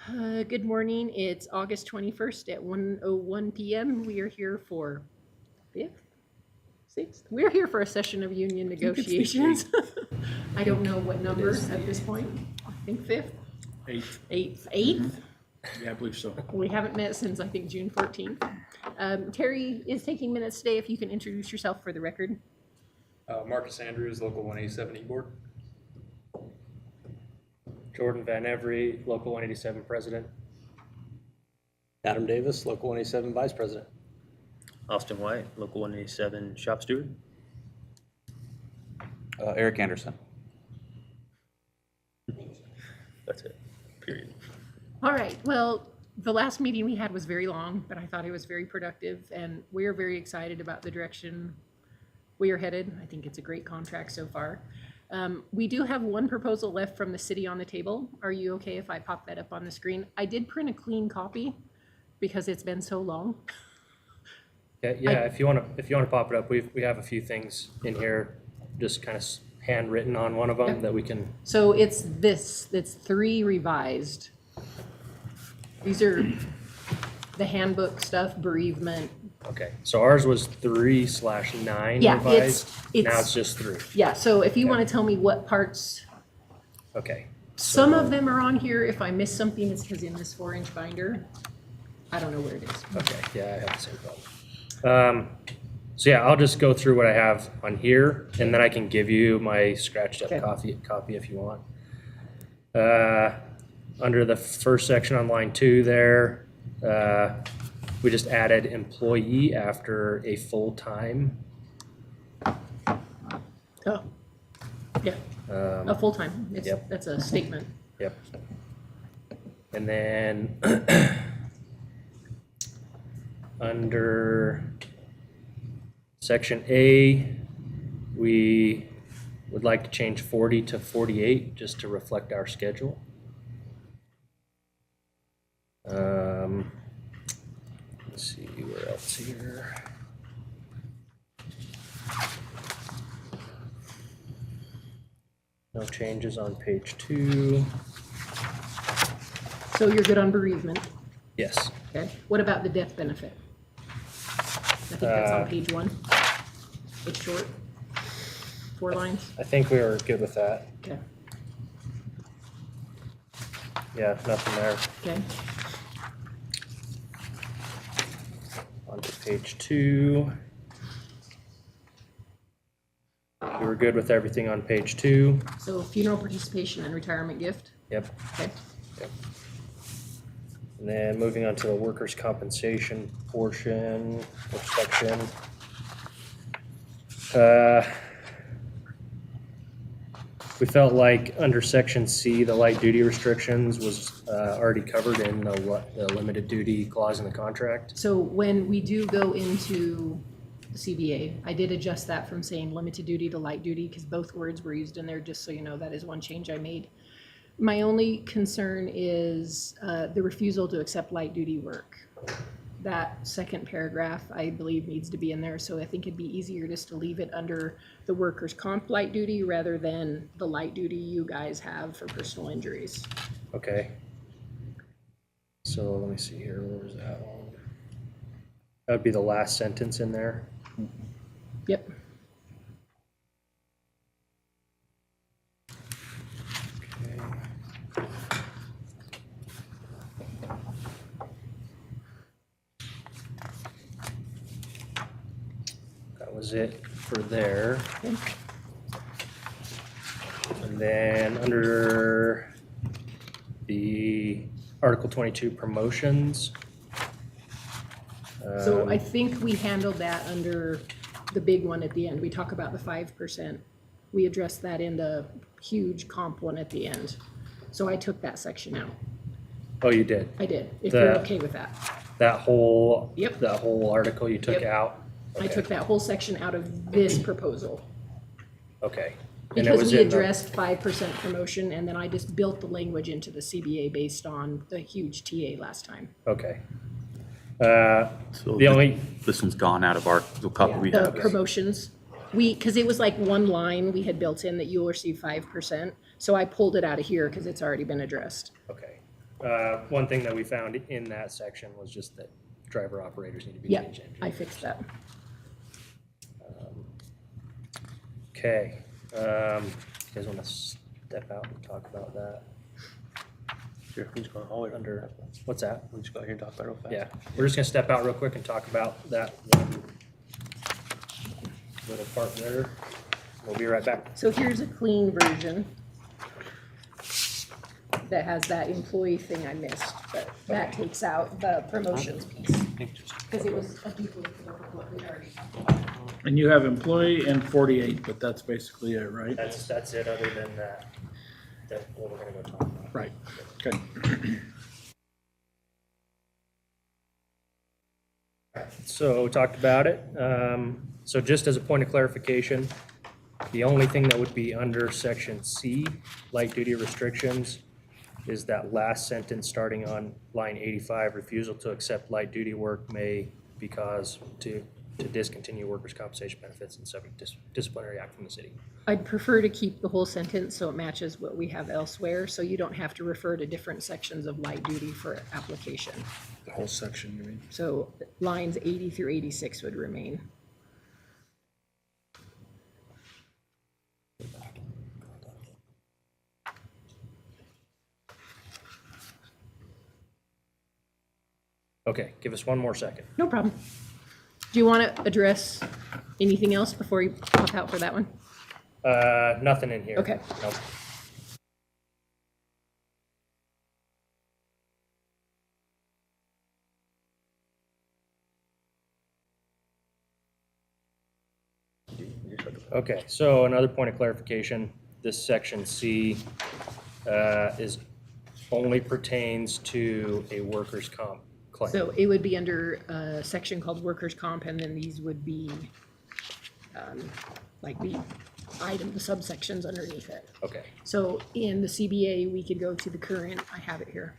Good morning. It's August 21st at 1:01 p.m. We are here for fifth, sixth. We're here for a session of union negotiations. I don't know what number at this point. I think fifth, Eighth. eighth. Yeah, I believe so. We haven't met since I think June 14th. Terry is taking minutes today. If you can introduce yourself for the record. Marcus Andrews, Local 187 E-Board. Jordan Van Every, Local 187 President. Adam Davis, Local 187 Vice President. Austin White, Local 187 Shop Steward. Eric Anderson. That's it, period. All right. Well, the last meeting we had was very long, but I thought it was very productive, and we're very excited about the direction we are headed. I think it's a great contract so far. We do have one proposal left from the city on the table. Are you okay if I pop that up on the screen? I did print a clean copy because it's been so long. Yeah, if you want to pop it up, we have a few things in here, just kind of handwritten on one of them that we can. So it's 3 revised. These are the handbook stuff, bereavement. Okay, so ours was 3/9 Yeah, revised. it's Now it's just 3. Yeah, so if you want to tell me what parts, Okay. some of them are on here. If I miss something, it's because in this 4-inch binder, I don't know where it is. Okay, yeah, I have the same problem. So yeah, I'll just go through what I have on here, and then I can give you my scratched up Okay. copy if you want. Under the first section on line 2 there, we just added employee after a full-time. Oh, yeah, a full-time. Yep. That's a statement. Yep. And then under section A, we would like to change 40 to 48 just to reflect our schedule. Let's see where else here. No changes on page 2. So you're good on bereavement. Yes. Okay. What about the death benefit? I think that's on page 1. It's short. 4 lines. I think we were good with that. Okay. Yeah, nothing there. Okay. On to page 2. We were good with everything on page 2. So funeral participation and retirement gift. Yep. Okay. And then moving on to the workers' compensation portion or section. We felt like under section C, the light duty restrictions was already covered in the limited duty clause in the contract. So when we do go into CBA, I did adjust that from saying limited duty to light duty because both words were used in there, just so you know. That is one change I made. My only concern is the refusal to accept light duty work. That second paragraph, I believe, needs to be in there, so I think it'd be easier just to leave it under the workers' comp light duty rather than the light duty you guys have for personal injuries. Okay. So let me see here, where was that one? That would be the last sentence in there. Yep. That was it for there. Okay. And then under the Article 22 promotions. So I think we handled that under the big one at the end. We talk about the 5%. We addressed that in the huge comp one at the end. So I took that section out. Oh, you did? I did, if you're The- okay with that. That whole, Yep. that whole article you took Yep. out? I Okay. took that whole section out of this proposal. Okay. And it Because was we in the- addressed 5% promotion, and then I just built the language into the CBA based on the huge TA last time. Okay. So The only, this one's gone out of the copy we The have. promotions, because it was like one line we had built in that you'll receive 5%. So I pulled it out of here because it's already been addressed. okay. One thing that we found in that section was just that driver operators need to be Yeah, changed. I fixed that. Okay, you guys want to step out and talk about that? Sure, we just go all the way Under, what's that? We just go out here and talk about it real fast. Yeah, we're just gonna step out real quick and talk about that one little part there. We'll be right back. So here's a clean version that has that employee thing I missed, but that takes out the promotions piece. Because it was a duplicate of what we already talked about. And you have employee and 48, but that's basically it, right? That's it, other than that, what we're gonna go talk about. Right, okay. So we talked about it. So just as a point of clarification, the only thing that would be under section C, light duty restrictions, is that last sentence starting on line 85, refusal to accept light duty work may be cause to discontinue workers' compensation benefits and subject disciplinary act from the city. I'd prefer to keep the whole sentence so it matches what we have elsewhere, so you don't have to refer to different sections of light duty for application. The whole section, you mean? So lines 80 through 86 would remain. Okay, give us one more second. No problem. Do you want to address anything else before you pop out for that one? Nothing in here. Okay. Nope. Okay, so another point of clarification, this section C is only pertains to a workers' comp claim. So it would be under a section called workers' comp, and then these would be like the item, the subsections underneath it. Okay, So in the CBA, we could go to the current, I have it here.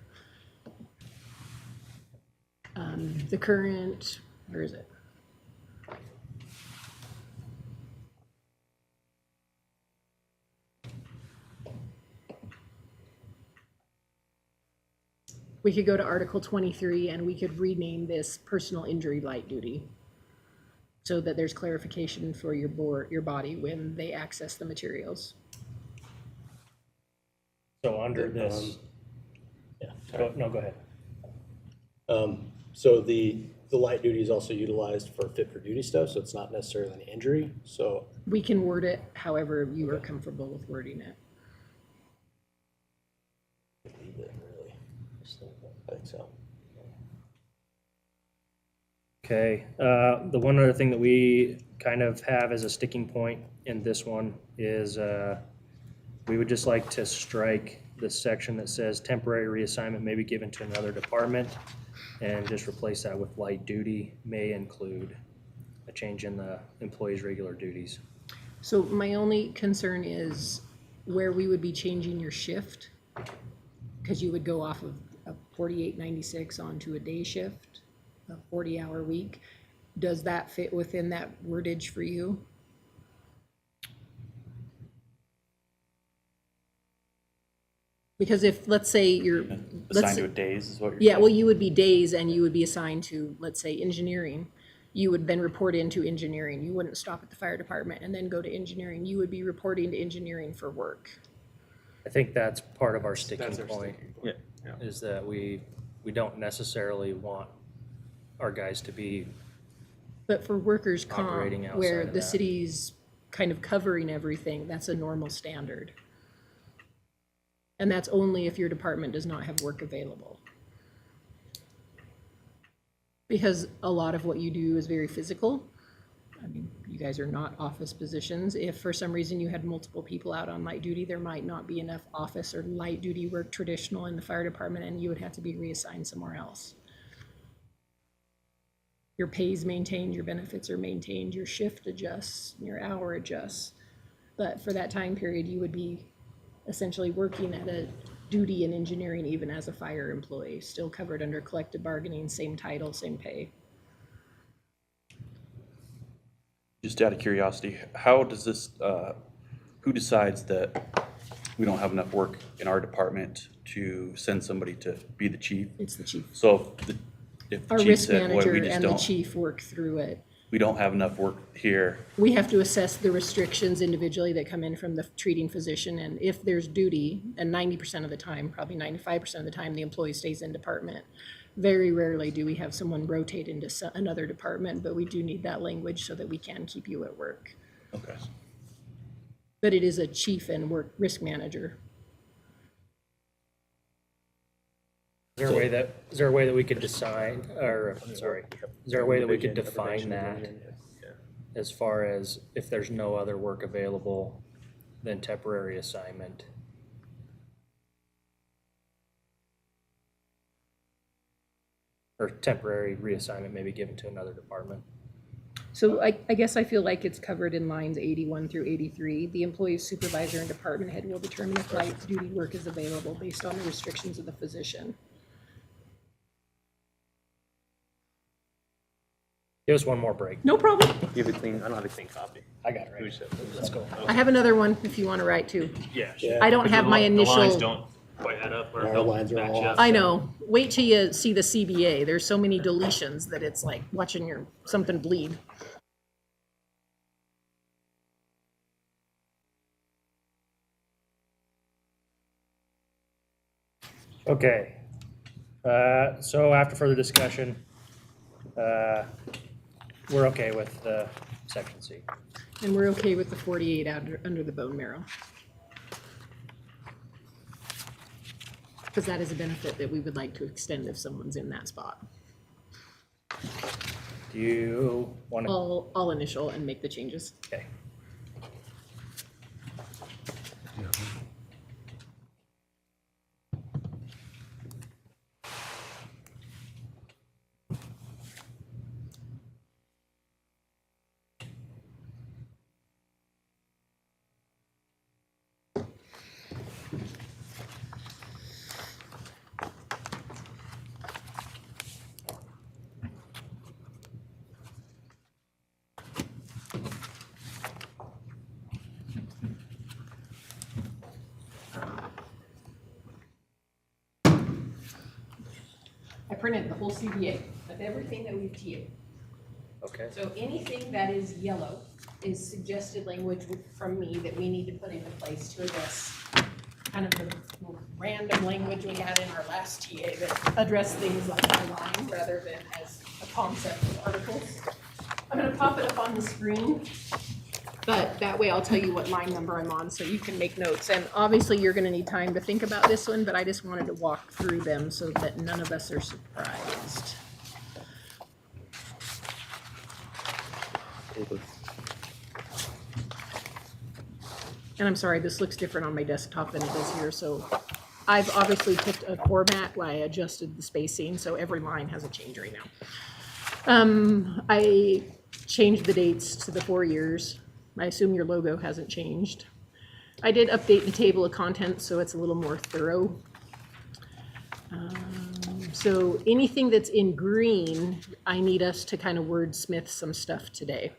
The current, where is it? We could go to Article 23 and we could rename this personal injury light duty so that there's clarification for your body when they access the materials. so under this, Yeah. no, go ahead. So the light duty is also utilized for fit for duty stuff, so it's not necessarily an injury, so. We can word it however you are comfortable with wording it. Leave it, really. I think so. Okay, the one other thing that we kind of have as a sticking point in this one is we would just like to strike this section that says temporary reassignment may be given to another department and just replace that with light duty may include a change in the employee's regular duties. So my only concern is where we would be changing your shift, because you would go off of a 48.96 onto a day shift, a 40-hour week. Does that fit within that wordage for you? Because if, let's say you're, Assigned to a days is what you're yeah, saying? well, you would be days and you would be assigned to, let's say, engineering. You would then report into engineering. You wouldn't stop at the fire department and then go to engineering. You would be reporting to engineering for work. I think that's part of our sticking That's our point, sticking point. is that we don't necessarily want our guys to be, But for workers' comp, Operating outside where of the that. city's kind of covering everything, that's a normal standard. And that's only if your department does not have work available. Because a lot of what you do is very physical. I mean, you guys are not office positions. If for some reason you had multiple people out on light duty, there might not be enough office or light duty work traditional in the fire department, and you would have to be reassigned somewhere else. Your pay's maintained, your benefits are maintained, your shift adjusts, your hour adjusts. But for that time period, you would be essentially working at a duty in engineering even as a fire employee, still covered under collective bargaining, same title, same pay. Just out of curiosity, how does this, who decides that we don't have enough work in our department to send somebody to be the chief. It's the chief. So if the Our chief risk said, boy, manager we just and the don't, chief work through it. we don't have enough work here. We have to assess the restrictions individually that come in from the treating physician, and if there's duty, and 90% of the time, probably 95% of the time, the employee stays in department. Very rarely do we have someone rotate into another department, but we do need that language so that we can keep you at work. Okay. But it is a chief and risk manager. Is there a way that we could decide, or, sorry, is there a way that we could define that as far as if there's no other work available than temporary assignment? Or temporary reassignment may be given to another department? So I guess I feel like it's covered in lines 81 through 83. The employee's supervisor and department head will determine if light duty work is available based on the restrictions of the physician. Give us one more break. No problem. You have a clean, I don't have a clean copy. I got it right. Let's go. I have another one if you want to write too. Yeah. Yeah. I don't have my The lines initial, don't quite add up or Our don't lines are match all up. off. I know. Wait till you see the CBA. There's so many deletions that it's like watching something bleed. Okay. So after further discussion, we're okay with section C. And we're okay with the 48 under the bone marrow. Because that is a benefit that we would like to extend if someone's in that spot. Do you want to? I'll initial and make the changes. Okay. I printed the whole CBA of everything that we've TA'd. Okay. So anything that is yellow is suggested language from me that we need to put into place to address kind of the random language we had in our last TA that addressed things like by line rather than as a concept of articles. I'm gonna pop it up on the screen, but that way I'll tell you what line number I'm on so you can make notes. And obviously you're gonna need time to think about this one, but I just wanted to walk through them so that none of us are surprised. And I'm sorry, this looks different on my desktop than it does here, so I've obviously picked a format where I adjusted the spacing, so every line has a change right now. I changed the dates to the 4 years. I assume your logo hasn't changed. I did update the table of contents, so it's a little more thorough. So anything that's in green, I need us to kind of wordsmith some stuff today.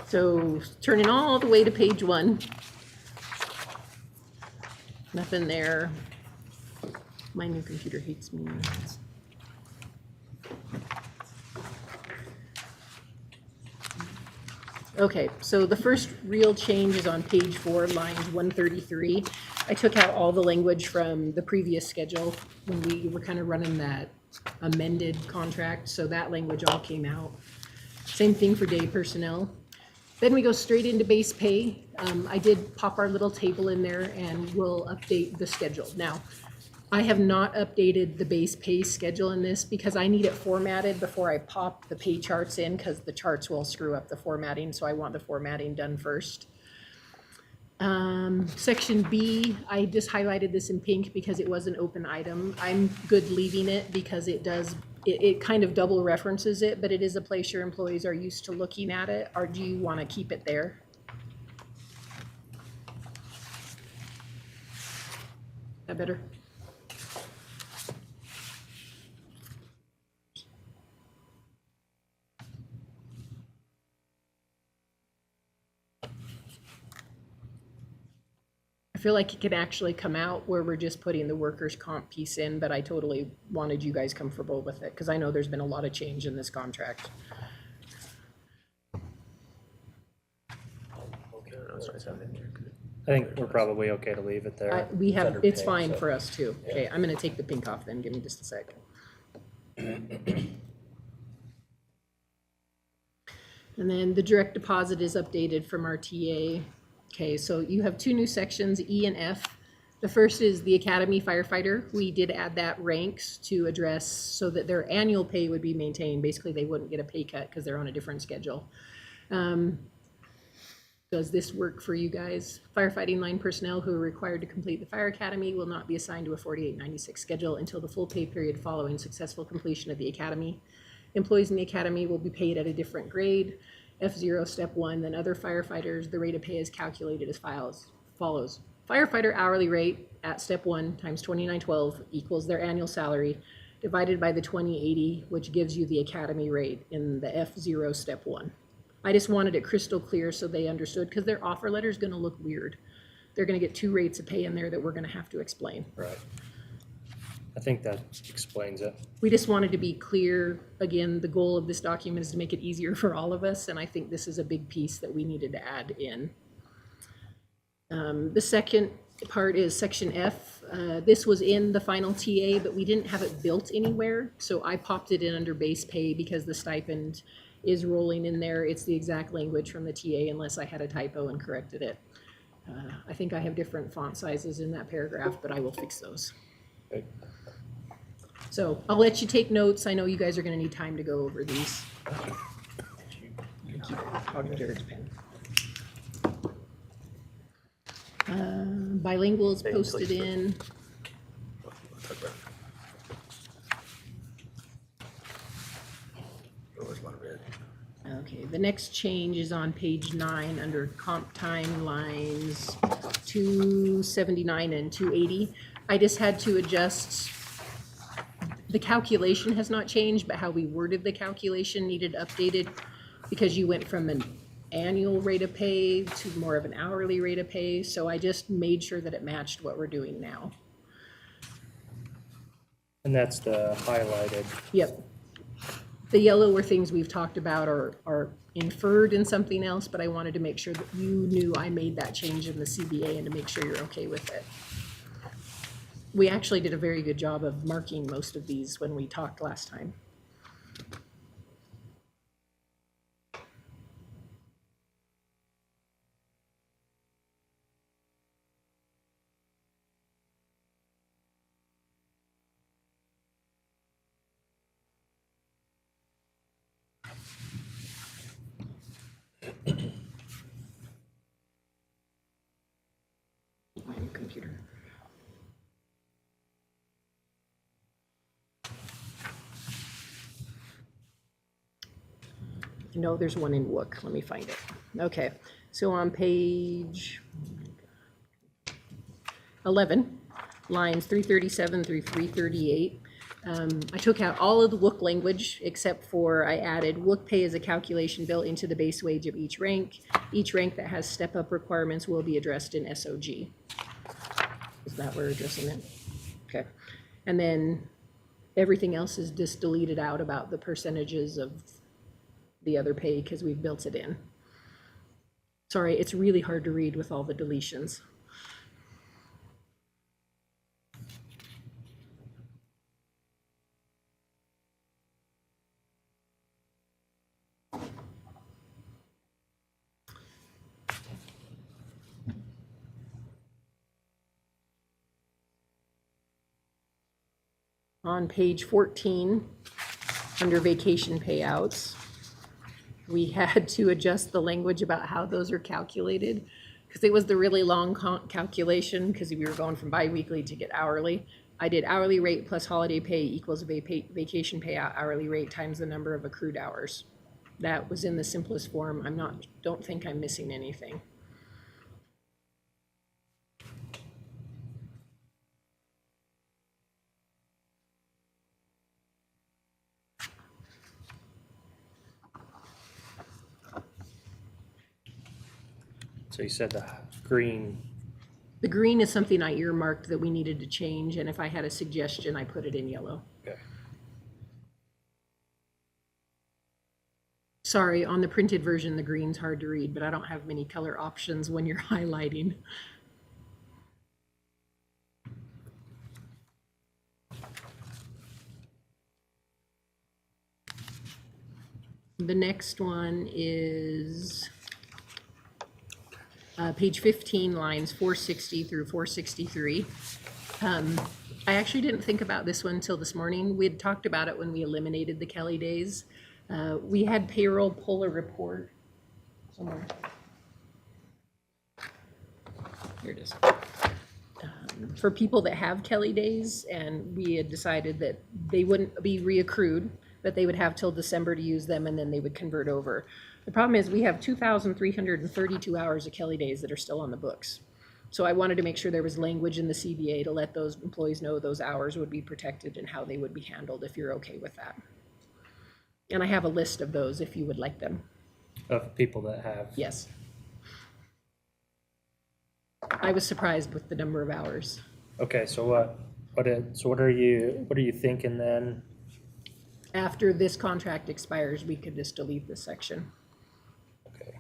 So turning all the way to page 1. Nothing there. My new computer hates me. Okay, so the first real change is on page 4, lines 133. I took out all the language from the previous schedule when we were kind of running that amended contract, so that language all came out. Same thing for day personnel. Then we go straight into base pay. I did pop our little table in there and we'll update the schedule. Now, I have not updated the base pay schedule in this because I need it formatted before I pop the pay charts in because the charts will screw up the formatting, so I want the formatting done first. Section B, I just highlighted this in pink because it was an open item. I'm good leaving it because it kind of double references it, but it is a place your employees are used to looking at it, or do you want to keep it there? That better? feel like it can actually come out where we're just putting the workers' comp piece in, but I totally wanted you guys comfortable with it, because I know there's been a lot of change in this contract. I think we're probably okay to leave it there. We have, under it's pay, fine so- for us too. Okay, I'm gonna take the pink off then, give me just a sec. And then the direct deposit is updated from our TA. Okay, so you have two new sections, E and F. The first is the Academy firefighter. We did add that ranks to address so that their annual pay would be maintained. Basically, they wouldn't get a pay cut because they're on a different schedule. Does this work for you guys? Firefighting line personnel who are required to complete the fire academy will not be assigned to a 4896 schedule until the full pay period following successful completion of the academy. Employees in the academy will be paid at a different grade, F0 step 1, than other firefighters. The rate of pay is calculated as follows. Firefighter hourly rate at step 1 times 2912 equals their annual salary divided by the 2080, which gives you the academy rate in the F0 step 1. I just wanted it crystal clear so they understood, because their offer letter is going to look weird. They're going to get two rates of pay in there that we're going to have to explain. Right. I think that explains it. We just wanted to be clear. Again, the goal of this document is to make it easier for all of us, and I think this is a big piece that we needed to add in. The second part is section F. This was in the final TA, but we didn't have it built anywhere, so I popped it in under base pay because the stipend is rolling in there. It's the exact language from the TA unless I had a typo and corrected it. I think I have different font sizes in that paragraph, but I will fix those. Okay. So I'll let you take notes. I know you guys are gonna need time to go over these. I'll get Jared's pen. Bilingual is posted in. Okay, the next change is on page 9 under comp time lines 279 and 280. I just had to adjust, the calculation has not changed, but how we worded the calculation needed updated because you went from an annual rate of pay to more of an hourly rate of pay. So I just made sure that it matched what we're doing now. And that's the highlighted. Yep. The yellow were things we've talked about or are inferred in something else, but I wanted to make sure that you knew I made that change in the CBA and to make sure you're okay with it. We actually did a very good job of marking most of these when we talked last time. My new computer. No, there's one in Wook. Let me find it. Okay, so on page 11, lines 337 through 338, I took out all of the Wook language except for I added Wook pay as a calculation built into the base wage of each rank. Each rank that has step-up requirements will be addressed in SOG. Is that where we're addressing it? Okay. And then everything else is just deleted out about the percentages of the other pay because we've built it in. Sorry, it's really hard to read with all the deletions. On page 14, under vacation payouts, we had to adjust the language about how those are calculated because it was the really long calculation because we were going from biweekly to get hourly. I did hourly rate plus holiday pay equals vacation payout hourly rate times the number of accrued hours. That was in the simplest form. Don't think I'm missing anything. So you said the green The green is something I earmarked that we needed to change, and if I had a suggestion, I put it in yellow. Okay. Sorry, on the printed version, the green's hard to read, but I don't have many color options when you're highlighting. The next one is page 15, lines 460 through 463. I actually didn't think about this one until this morning. We had talked about it when we eliminated the Kelly days. We had payroll pull a report somewhere. Here it is. For people that have Kelly days, and we had decided that they wouldn't be reaccrued, but they would have till December to use them, and then they would convert over. The problem is we have 2,332 hours of Kelly days that are still on the books. So I wanted to make sure there was language in the CBA to let those employees know those hours would be protected and how they would be handled, if you're okay with that. And I have a list of those if you would like them. Of people that have. Yes. I was surprised with the number of hours. Okay, so what are you thinking then? After this contract expires, we could just delete this section. Okay.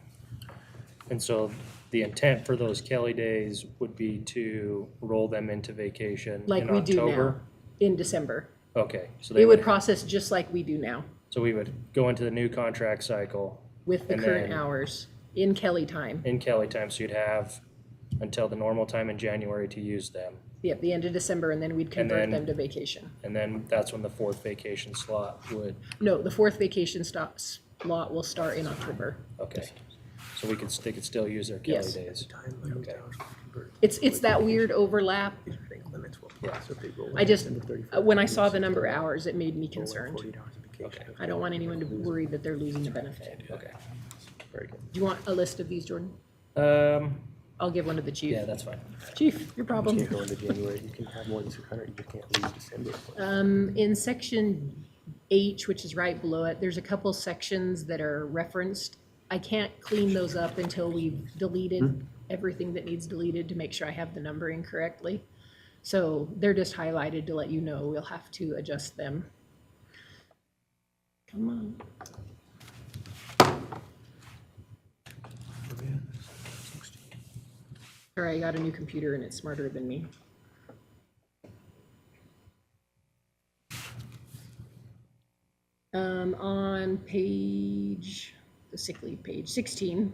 And so the intent for those Kelly days would be to roll them into vacation Like in we do now, October? in December. Okay, so It would process just like we do now, so we would go into the new contract cycle with the And current then- hours, in Kelly time. in Kelly time, so you'd have until the normal time in January to use them. Yep, the end of December, and then we'd convert then- them to vacation. And then that's when the fourth vacation slot would, No, the fourth vacation slot will start in October. okay. So they could still use their Kelly Yes. days. Okay. It's that weird overlap. I just, when I saw the number of hours, it made me concerned. Okay. I don't want anyone to worry that they're losing a benefit. Okay. Very good. Do you want a list of these, Jordan? I'll give one to the chief. Yeah, that's fine. Chief, your problem. You can't go into January, you can have more than 600, you just can't leave December. In section H, which is right below it, there's a couple sections that are referenced. I can't clean those up until we've deleted everything that needs deleted to make sure I have the numbering correctly. So they're just highlighted to let you know we'll have to adjust them. Come on. Sorry, I got a new computer and it's smarter than me. On page, the sick leave page, 16,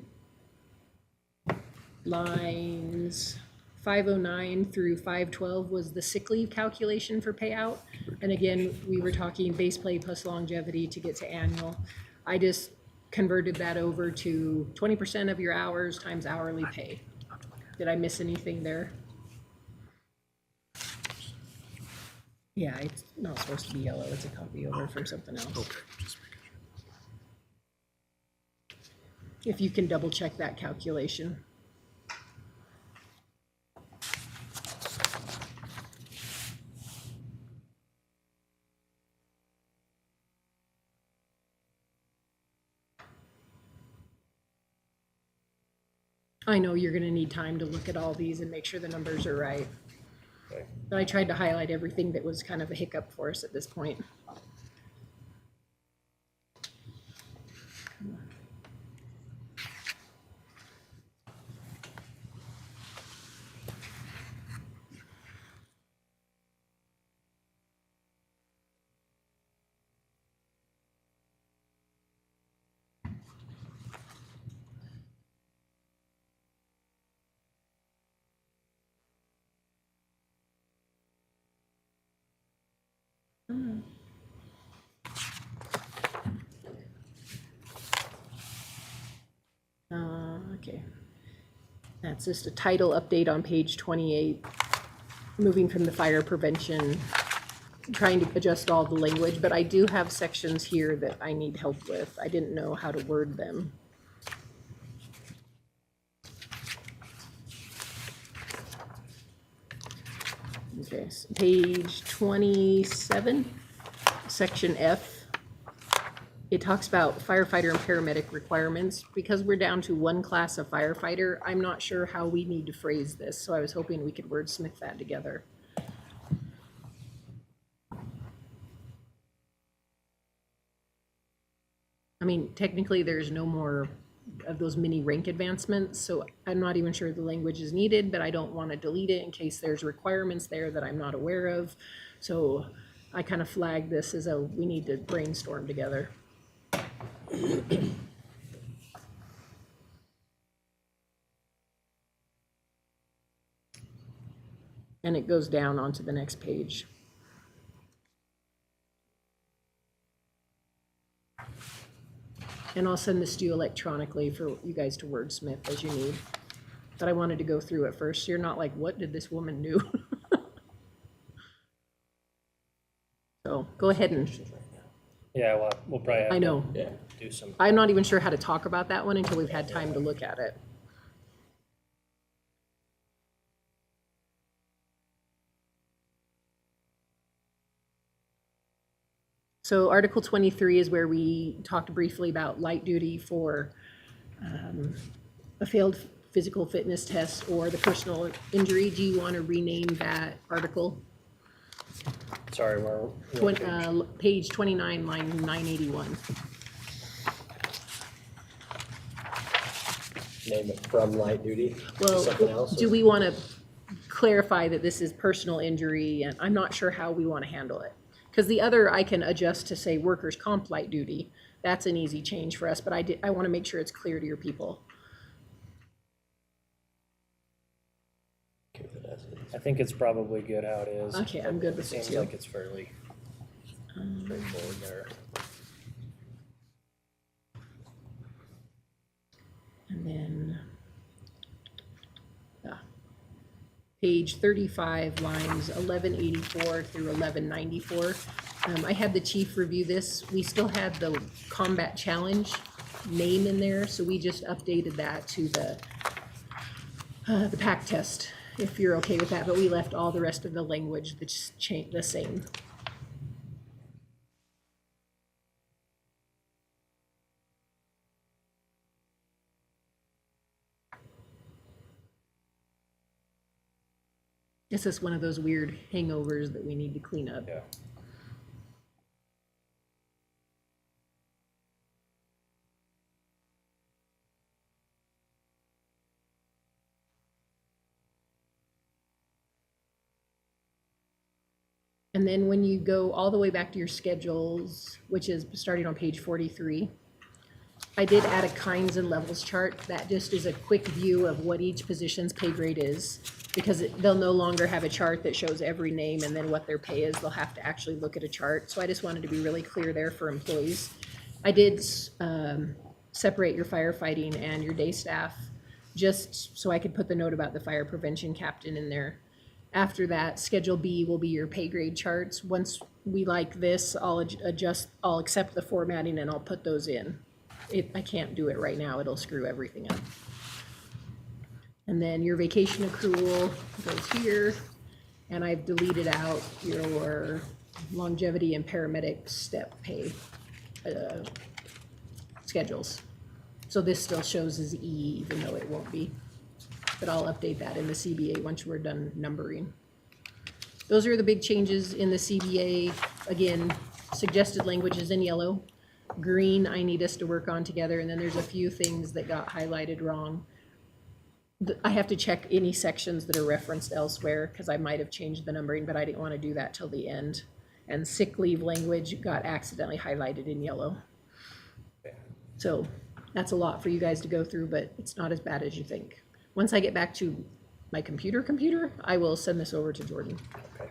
lines 509 through 512 was the sick leave calculation for payout. And again, we were talking base pay plus longevity to get to annual. I just converted that over to 20% of your hours times hourly pay. Did I miss anything there? Yeah, it's not supposed to be yellow. It's a copy over from something else. Okay, just making sure. If you can double check that calculation. I know you're gonna need time to look at all these and make sure the numbers are right. Okay. But I tried to highlight everything that was kind of a hiccup for us at this point. Okay. That's just a title update on page 28, moving from the fire prevention, trying to adjust all the language, but I do have sections here that I need help with. I didn't know how to word them. Okay, so page 27, section F. it talks about firefighter and paramedic requirements. Because we're down to one class of firefighter, I'm not sure how we need to phrase this, so I was hoping we could wordsmith that together. I mean, technically, there's no more of those mini rank advancements, so I'm not even sure the language is needed, but I don't want to delete it in case there's requirements there that I'm not aware of. So I kind of flagged this as we need to brainstorm together. And it goes down onto the next page. And I'll send this to you electronically for you guys to wordsmith as you need. But I wanted to go through it first, so you're not like, what did this woman do? So go ahead and, Yeah, well, we'll probably have I know, Yeah. to do some, I'm not even sure how to talk about that one until we've had time to look at it. So Article 23 is where we talked briefly about light duty for a failed physical fitness test or the personal injury. Do you want to rename that article? sorry, we're. Page 29, line 981. Name it from light duty to Well, something else. do we want to clarify that this is personal injury? And I'm not sure how we want to handle it. Because the other I can adjust to say workers' comp light duty. That's an easy change for us, but I want to make sure it's clear to your people. Okay with it as is. I think it's probably good how it is. Okay, I'm good with it Seems too. like it's fairly straightforward there. And then, page 35, lines 1184 through 1194. I had the chief review this. We still had the combat challenge name in there, so we just updated that to the PAC test, if you're okay with that, but we left all the rest of the language the same. This is one of those weird hangovers that we need to clean up. Yeah. And then when you go all the way back to your schedules, which is starting on page 43, I did add a kinds and levels chart. That just is a quick view of what each position's pay grade is, because they'll no longer have a chart that shows every name and then what their pay is. They'll have to actually look at a chart. So I just wanted to be really clear there for employees. I did separate your firefighting and your day staff, just so I could put the note about the fire prevention captain in there. After that, Schedule B will be your pay grade charts. Once we like this, I'll accept the formatting and I'll put those in. I can't do it right now, it'll screw everything up. And then your vacation accrual goes here, and I've deleted out your longevity and paramedic step pay schedules. So this still shows as E, even though it won't be. But I'll update that in the CBA once we're done numbering. Those are the big changes in the CBA. Again, suggested language is in yellow. Green, I need us to work on together, and then there's a few things that got highlighted wrong. I have to check any sections that are referenced elsewhere, because I might have changed the numbering, but I didn't want to do that till the end. And sick leave language got accidentally highlighted in yellow. So that's a lot for you guys to go through, but it's not as bad as you think. Once I get back to my computer, I will send this over to Jordan. Okay.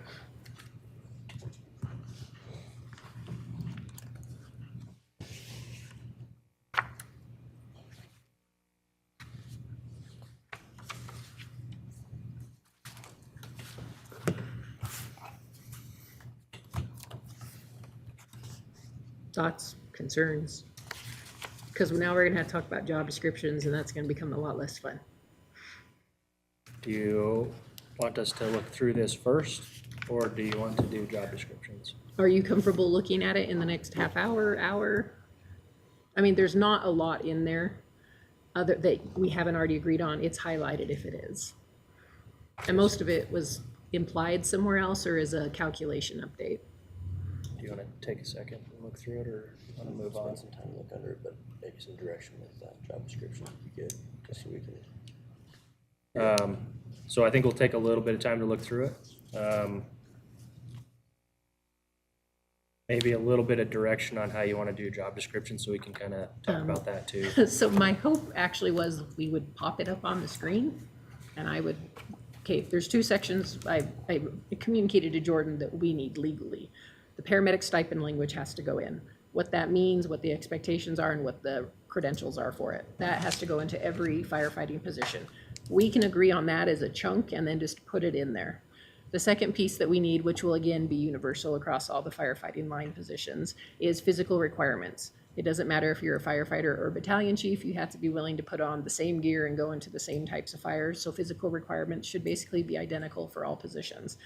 Thoughts, concerns? Because now we're gonna have to talk about job descriptions, and that's gonna become a lot less fun. Do you want us to look through this first, or do you want to do job descriptions? Are you comfortable looking at it in the next half hour? I mean, there's not a lot in there other that we haven't already agreed on. It's highlighted if it is. And most of it was implied somewhere else or is a calculation update. Do you want to take a second and look through it, or want to move on? Spend some time to look under it, but maybe some direction with that job description would be good, just so we can. So I think we'll take a little bit of time to look through it. Maybe a little bit of direction on how you want to do a job description, so we can kind of talk about that too. So my hope actually was we would pop it up on the screen and I would, okay, there's two sections. I communicated to Jordan that we need legally. The paramedic stipend language has to go in. What that means, what the expectations are, and what the credentials are for it. That has to go into every firefighting position. We can agree on that as a chunk and then just put it in there. The second piece that we need, which will again be universal across all the firefighting line positions, is physical requirements. It doesn't matter if you're a firefighter or a battalion chief, you have to be willing to put on the same gear and go into the same types of fires. So physical requirements should basically be identical for all positions.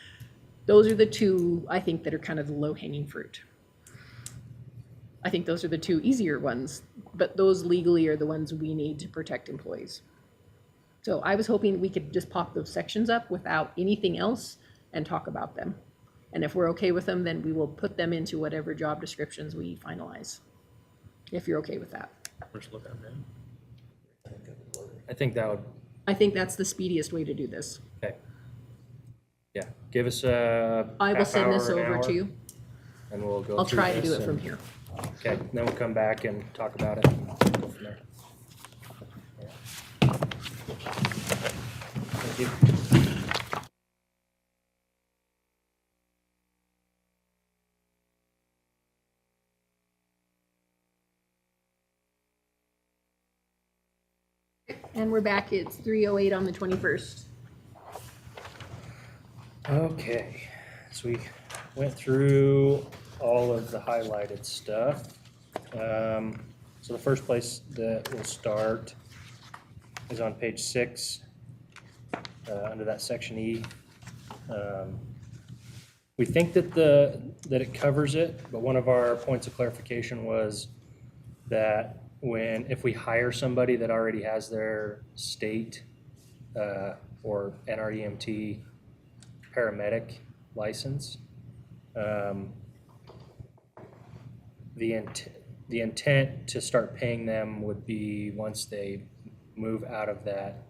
Those are the two, I think, that are kind of the low-hanging fruit. I think those are the two easier ones, but those legally are the ones we need to protect employees. So I was hoping we could just pop those sections up without anything else and talk about them. And if we're okay with them, then we will put them into whatever job descriptions we finalize, if you're okay with that. Let's look at that. I think that would, I think that's the speediest way to do this. okay. Yeah, give us a I will half send this hour, an over hour, to you. and we'll go I'll through try to do this it from and- here. Okay, then we'll come back and talk about it and go from there. Thank you. And we're back, it's 3:08 on the 21st. Okay, so we went through all of the highlighted stuff. So the first place that we'll start is on page 6, under that section E. We think that that it covers it, but one of our points of clarification was that if we hire somebody that already has their state or NREMT paramedic license, the intent to start paying them would be once they move out of that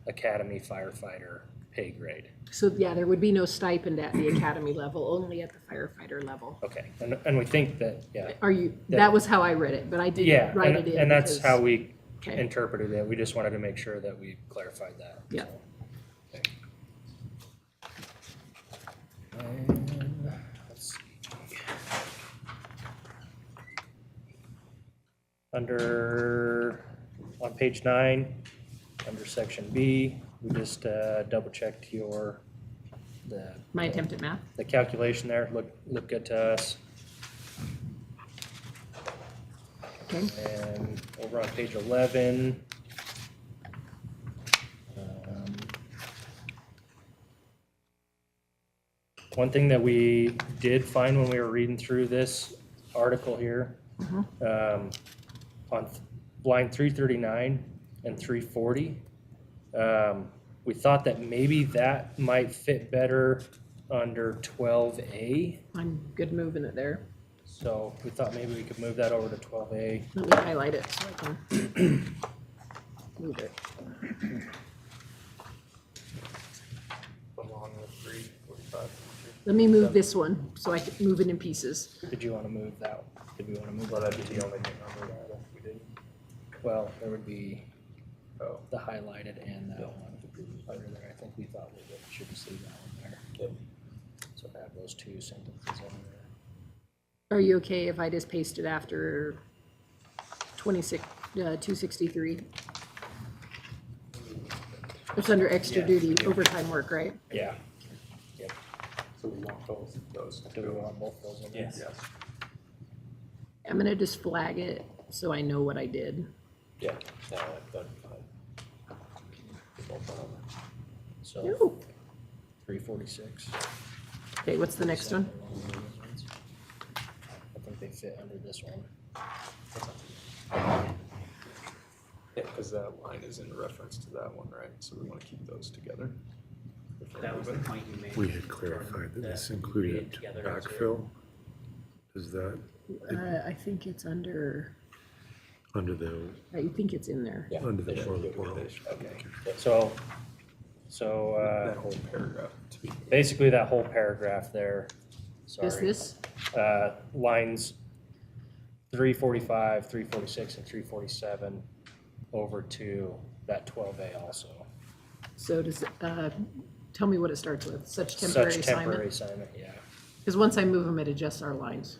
academy firefighter pay grade. So yeah, there would be no stipend at the academy level, only at the firefighter level. Okay, and we think that, yeah. Are you, that was how I read it, but I Yeah, didn't write it in. and that's because- how we Okay. interpreted it. We just wanted to make sure that we clarified that. Yeah. So, okay. And, let's see. On page 9, under section B, we just double checked My attempt at math. the calculation there, look good to us. Okay. And over on page 11, one thing that we did find when we were reading through this article here, on line 339 and 340, we thought that maybe that might fit better under 12A. I'm good moving it there. So we thought maybe we could move that over to 12A. Let me highlight it so I can move it. Along with 345. Let me move this one so I can move it in pieces. Did you want to move that? Did we want to move Well, that? that'd be the only thing on that if we didn't. Well, there would be Oh. the highlighted and that one under there. I think we thought we should just leave that one there. Yep. So have those two sentences in there. Are you okay if I just paste it after 263? It's under extra duty overtime work, right? Yeah. Yep. So we want both those. Do we want both those in there? Yes. Yes. I'm gonna just flag it so I know what I did. Yeah, no, that'd be fine. So Ooh. 346. Okay, what's the next one? I think they fit under this one. Yeah, because that line is in reference to that one, right? So we want to keep those together. If we're That was the moving. point you made. We had clarified that this included backfill. Is that I think it's under, under the, I think it's in there. Yeah, under the they should portal? give you this. Okay, so, That whole paragraph to be. basically that whole paragraph there, sorry. Is this? Lines 345, 346, and 347 over to that 12A also. So does, tell me what it starts with, such temporary Such temporary assignment? assignment, yeah. Because once I move them, it adjusts our lines.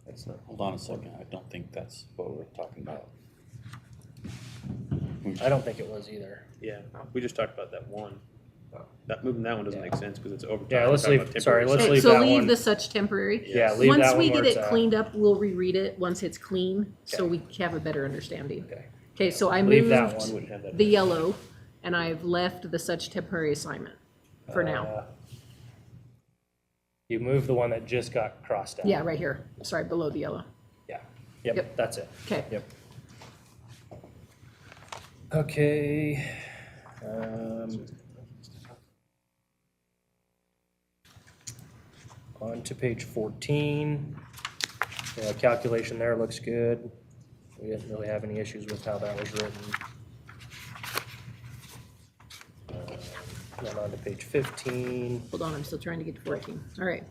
That's not, Hold on a second, I don't think that's what we're talking about. I don't think it was either. Yeah, we just talked about that one. That, moving that one doesn't make sense because it's overtime. Yeah, We're let's talking leave- about sorry, temporary let's Okay, leave so that leave one. the such temporary. Yeah, leave Once that we one where get it's it at. cleaned up, we'll reread it once it's clean, so Okay. we have a better understanding. Okay. Okay, so I Leave that one, moved Wouldn't have that. the yellow, and I've left the such temporary assignment for now. You moved the one that just got crossed out. Yeah, right here, sorry, below the yellow. Yeah, yep, Yep. that's it. Okay. Yep. Okay. On to page 14. Calculation there looks good. We didn't really have any issues with how that was written. Then on to page 15. Hold on, I'm still trying to get to 14. All right.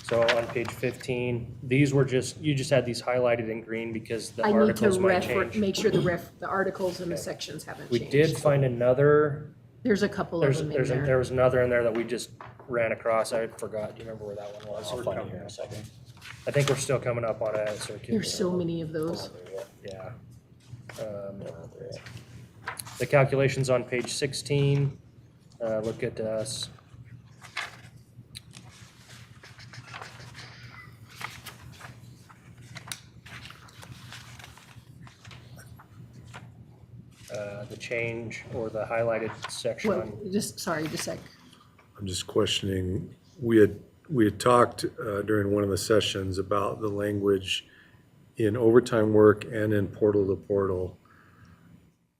So on page 15, these were just, you just had these highlighted in green because the I need to articles might change. make sure the articles and the sections haven't We changed. did find another, There's a couple of them in there there. was another in there that we just ran across. I forgot. Do you remember where that one was? I'll find it here in a second. I think we're still coming up on it. So There's so many of those. Yeah. The calculations on page 16 look good to us. The change or the highlighted section Well, on, just, sorry, just a sec. I'm just questioning, we had talked during one of the sessions about the language in overtime work and in portal to portal.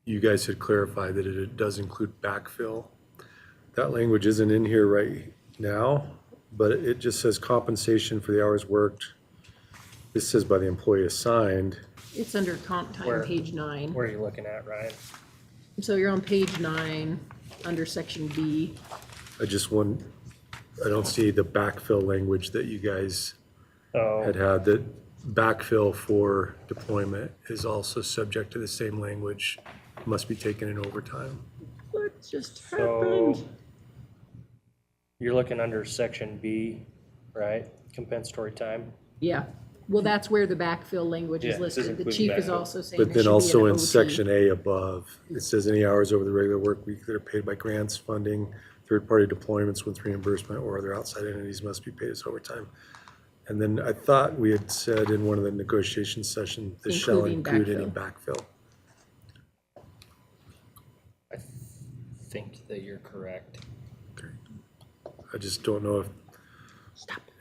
You guys had clarified that it does include backfill. That language isn't in here right now, but it just says compensation for the hours worked. This says by the employee assigned. It's under comp time, Where? page 9. where are you looking at, Ryan? So you're on page 9, under section B. I don't see the backfill language that you guys Oh, had that backfill for deployment is also subject to the same language, must be taken in overtime. What just so happened? you're looking under section B, right? Compensatory time. Yeah, well, that's where the backfill language Yeah, is this is listed. The including chief is backfill. also saying But there then should be also an in OT. section A above, it says any hours over the regular work week that are paid by grants, funding, third-party deployments with reimbursement or other outside entities must be paid as overtime. And then I thought we had said in one of the negotiation sessions, this shall Including include any backfill. backfill. I think that you're correct. I just don't know if,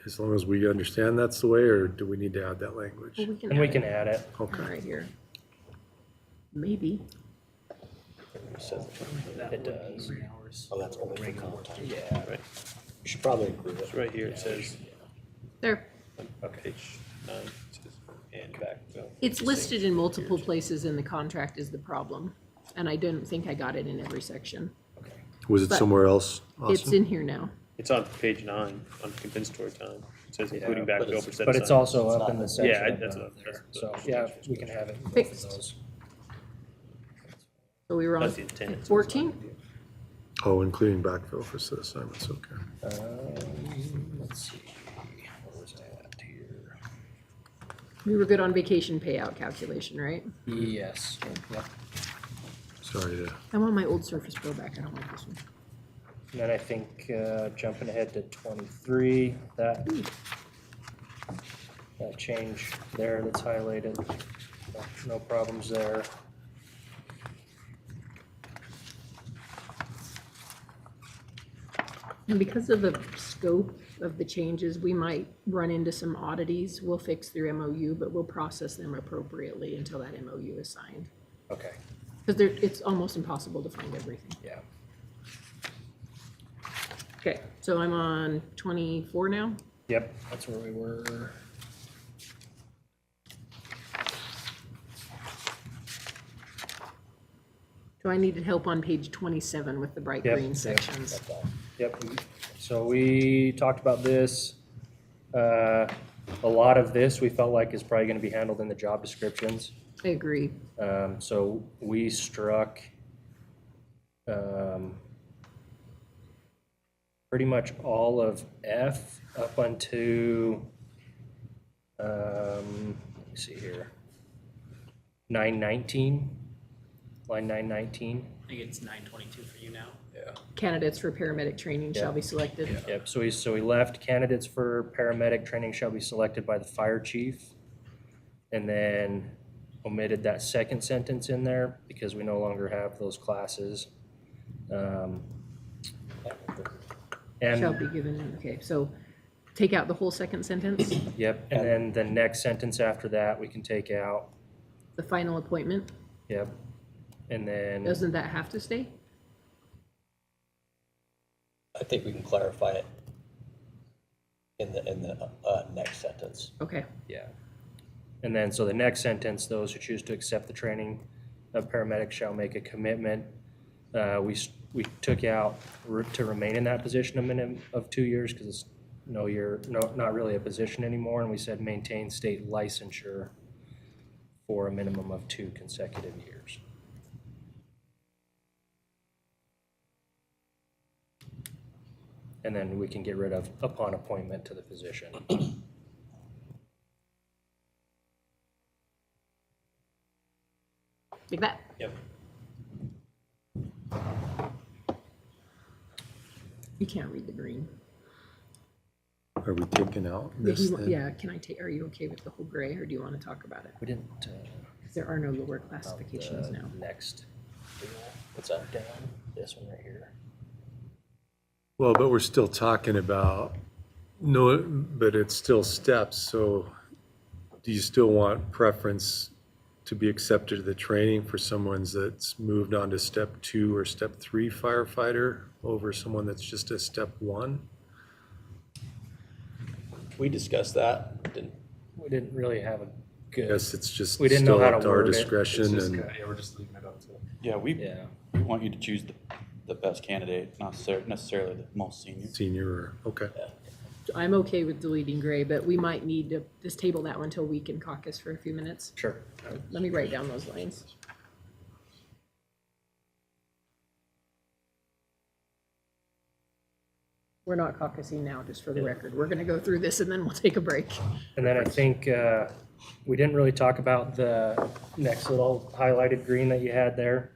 as long as we understand that's the way, or do we need to add that language? Well, we can And we add can it add it. Okay. right here. It does. Oh, that's only for comp time. Yeah. Right, You should probably include it. it's right here, it says, There, on page 9, it says, and backfill. it's listed in multiple places in the contract is the problem. And I don't think I got it in every section. Was it But somewhere else, It's Austin? in here now. It's on page 9, on compensatory time. It says including but backfill it's- for set But it's assignments. also up in the section Yeah, that's above what- there. that's So, what- yeah, we can have it in both of Fixed. those. So we were on That's the intent. so it's 14? fine. Oh, including backfill for set assignments, okay. Let's see, where was I at here? We were good on vacation payout calculation, right? Yes, yep. Sorry to, I want my old Surface Pro back. I don't like this one. And then I think, jumping ahead to 23, that change there that's highlighted, no problems there. And because of the scope of the changes, we might run into some oddities. We'll fix through MOU, but we'll process them appropriately until that MOU is signed. Okay, Because it's almost impossible to find everything. yeah. Okay, so I'm on 24 now. Yep, that's where we were. So I needed help on page 27 with the bright Yep, green yep, sections. that's all. Yep, so we talked about this. A lot of this we felt like is probably gonna be handled in the job descriptions. I agree. So we struck pretty much all of F up unto, let me see here, 919, line 919. I think it's 922 for you now. Yeah. Candidates for paramedic training shall be selected. Yep, so we left candidates for paramedic training shall be selected by the fire chief. And then omitted that second sentence in there because we no longer have those classes. Shall And, be given, okay, so take out the whole second sentence, yep, and then the next sentence after that, we can take out, the final appointment. yep. And then, Doesn't that have to stay? I think we can clarify it in the next sentence. Okay, yeah. And then, so the next sentence, those who choose to accept the training of paramedics shall make a commitment. We took out to remain in that position a minimum of 2 years because it's not really a position anymore. And we said maintain state licensure for a minimum of 2 consecutive years. And then we can get rid of upon appointment to the position. like that. Yep. You can't read the green. Are we taking out this then? Yeah, can I take, are you okay with the whole gray, or do you want to talk about it? We didn't, Because there are no lower classifications about now. the next deal. What's that? Down, this one right here. Well, but we're still talking about, no, but it's still steps, so do you still want preference to be accepted to the training for someone that's moved on to step 2 or step 3 firefighter over someone that's just a step 1? We discussed that, We didn't really have a good. Guess it's just We didn't know still how up to to our word it. discretion It's just and, kinda- yeah, we're just leaving it up to. Yeah, we Yeah, want you to choose the best candidate, not necessarily the most senior. senior or, okay. I'm okay with deleting gray, but we might need to just table that one until we can caucus for a few minutes. sure. Let me write down those lines. We're not caucusing now, just for the record. We're gonna go through this and then we'll take a break. And then I think we didn't really talk about the next little highlighted green that you had there.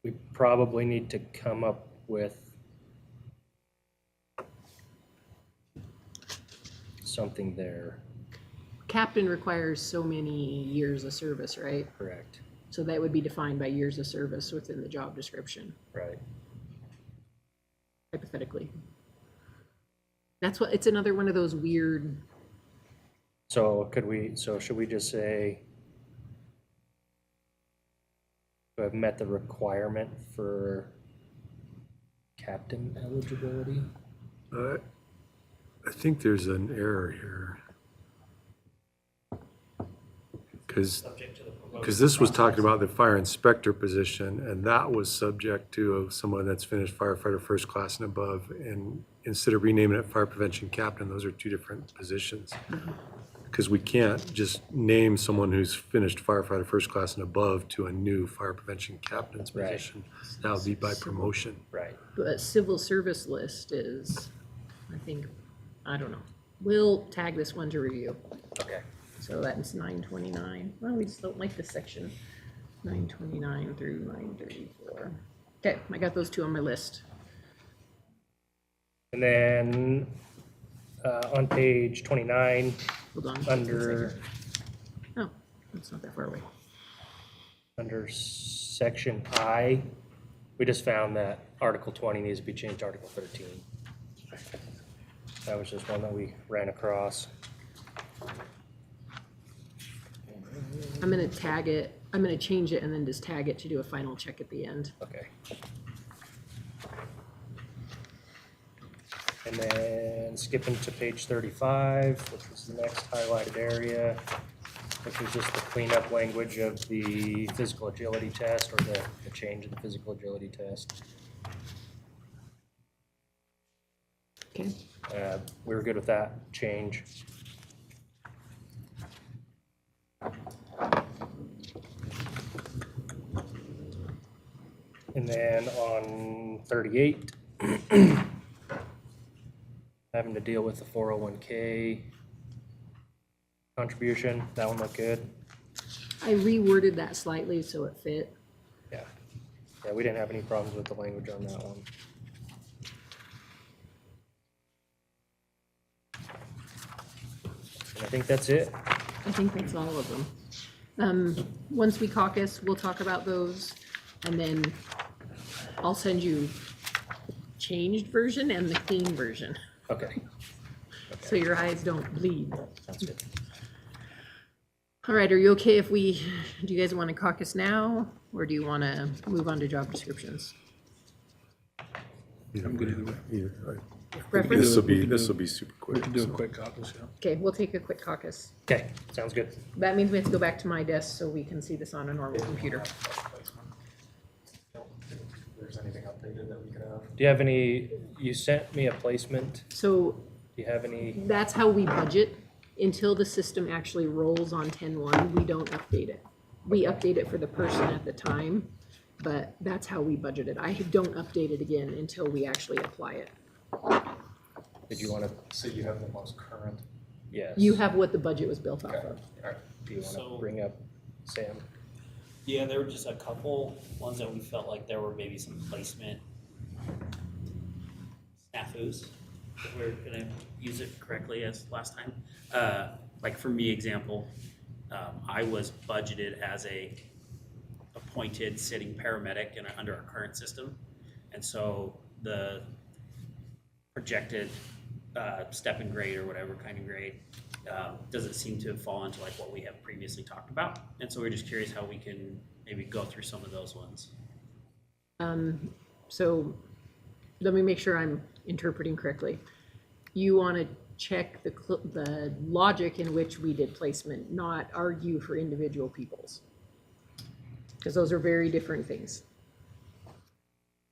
We probably need to come up with something there, Captain requires so many years of service, right? correct? So that would be defined by years of service within the job description, Right. hypothetically. That's what, it's another one of those weird, So should we just say who have met the requirement for captain eligibility? I think there's an error here. Because this was talking about the fire inspector position, and that was subject to someone that's finished firefighter first class and above. And instead of renaming it fire prevention captain, those are 2 different positions. Because we can't just name someone who's finished firefighter first class and above to a new fire prevention captain's Right. position. That would be by promotion. Right. but civil service list is, I think, I don't know. We'll tag this one to review. Okay. So that's 929. Well, we just don't like this section. 929 through 934. Okay, I got those 2 on my list. And then on page 29, Hold on. under Oh, that's not that far away. under section I, we just found that Article 20 needs to be changed to Article 13. That was just one that we ran across. I'm gonna tag it, I'm gonna change it and then just tag it to do a final check at the end. Okay. And then skipping to page 35, which is the next highlighted area, which was just the cleanup language of the physical agility test, or the change in the physical agility test. Okay. We were good with that change. And then on 38, having to deal with the 401k contribution, that one looked good. I reworded that slightly so it fit. Yeah. Yeah, we didn't have any problems with the language on that one. And I think that's it. I think that's all of them. Once we caucus, we'll talk about those, and then I'll send you changed version and the clean version, Okay. so your eyes don't bleed. Sounds good. All right, are you okay if do you guys want to caucus now, or do you want to move on to job descriptions? I'm good either way. Preference? This will be super We quick. can do a so. quick caucus, yeah. Okay, we'll take a quick caucus. Okay, sounds good. That means we have to go back to my desk so we can see this on a normal computer. If there's anything updated that we could have. Do you have any, you sent me a placement. So Do you have any? that's how we budget. Until the system actually rolls on 10/1, we don't update it. We update it for the person at the time, but that's how we budget it. I don't update it again until we actually apply it. Did you want to? So you have the most current. Yes. You have what the budget was built off Okay. of. All right. Do you want to So- bring up Sam? Yeah, there were just a couple ones that we felt like there were maybe some placement snafus, if we're gonna use it correctly as last time. Like for me, example, I was budgeted as a appointed sitting paramedic under our current system. And so the projected step in grade or whatever kind of grade doesn't seem to fall into like what we have previously talked about. And so we're just curious how we can maybe go through some of those ones. So let me make sure I'm interpreting correctly. You want to check the logic in which we did placement, not argue for individual peoples. Because those are very different things.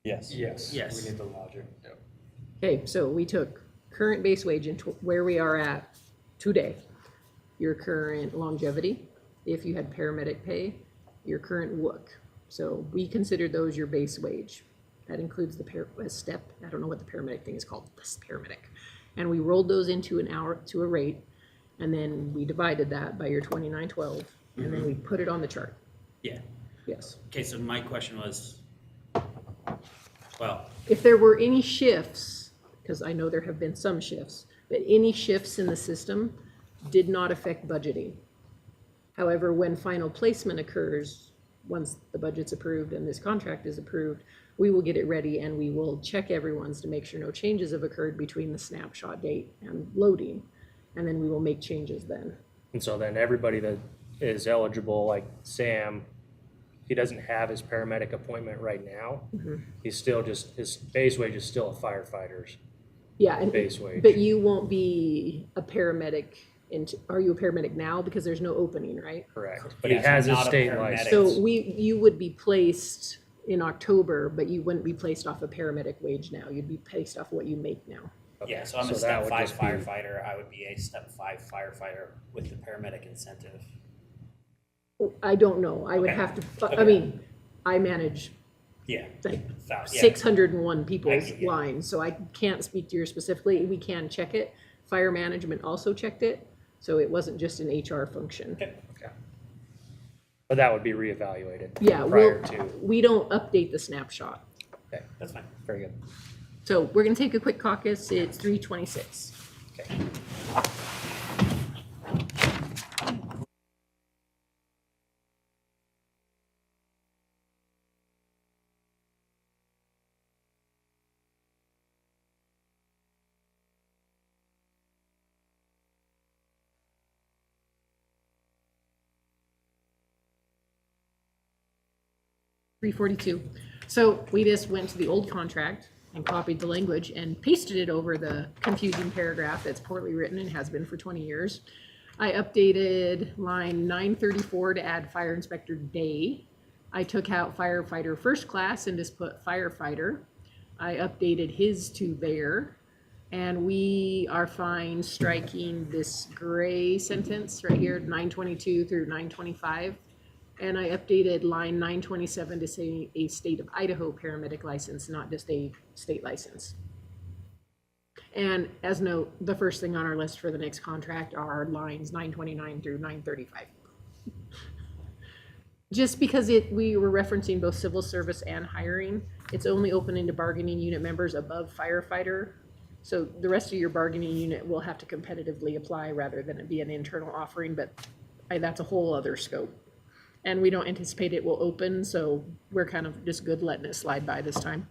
Yes. Yes. Yes. We need the logic. Yep. Okay, so we took current base wage and where we are at today, your current longevity, if you had paramedic pay, your current WOOC. So we consider those your base wage. That includes the step, I don't know what the paramedic thing is called, this paramedic. And we rolled those into an hour, to a rate, and then we divided that by your 2912, and then we put it on the chart. Yeah. Yes. Okay, so my question was, well, If there were any shifts, because I know there have been some shifts, but any shifts in the system did not affect budgeting. However, when final placement occurs, once the budget's approved and this contract is approved, we will get it ready and we will check everyone's to make sure no changes have occurred between the snapshot date and loading. And then we will make changes then. And so then everybody that is eligible, like Sam, he doesn't have his paramedic appointment right now. He's still just, his base wage is still a firefighter's Yeah, and, base wage. but you won't be a paramedic are you a paramedic now? Because there's no opening, right? Correct. But Yeah, he so has his not a state paramedic. license. So you would be placed in October, but you wouldn't be placed off a paramedic wage now. You'd be placed off what you make now. yeah, so I'm a that step would 5 just be- firefighter. I would be a step 5 firefighter with the paramedic incentive. I don't know. I would Okay. have to, I Okay. mean, I manage Yeah. like Yeah. 601 people's I- yeah. lines, so I can't speak to yours specifically. We can check it. Fire management also checked it, so it wasn't just an HR function. Okay. But that would be reevaluated. Yeah, Prior to, we don't update the snapshot. okay, That's fine. very good. So we're gonna take a quick caucus. It's 3:26. Okay. 342. So we just went to the old contract and copied the language and pasted it over the confusing paragraph that's poorly written and has been for 20 years. I updated line 934 to add fire inspector day. I took out firefighter first class and just put firefighter. I updated his to there. And we are fine striking this gray sentence right here, 922 through 925. And I updated line 927 to say a state of Idaho paramedic license, not just a state license. And as note, the first thing on our list for the next contract are lines 929 through 935. Just because we were referencing both civil service and hiring, it's only opening to bargaining unit members above firefighter. So the rest of your bargaining unit will have to competitively apply rather than it be an internal offering, but that's a whole other scope. And we don't anticipate it will open, so we're kind of just good letting it slide by this time.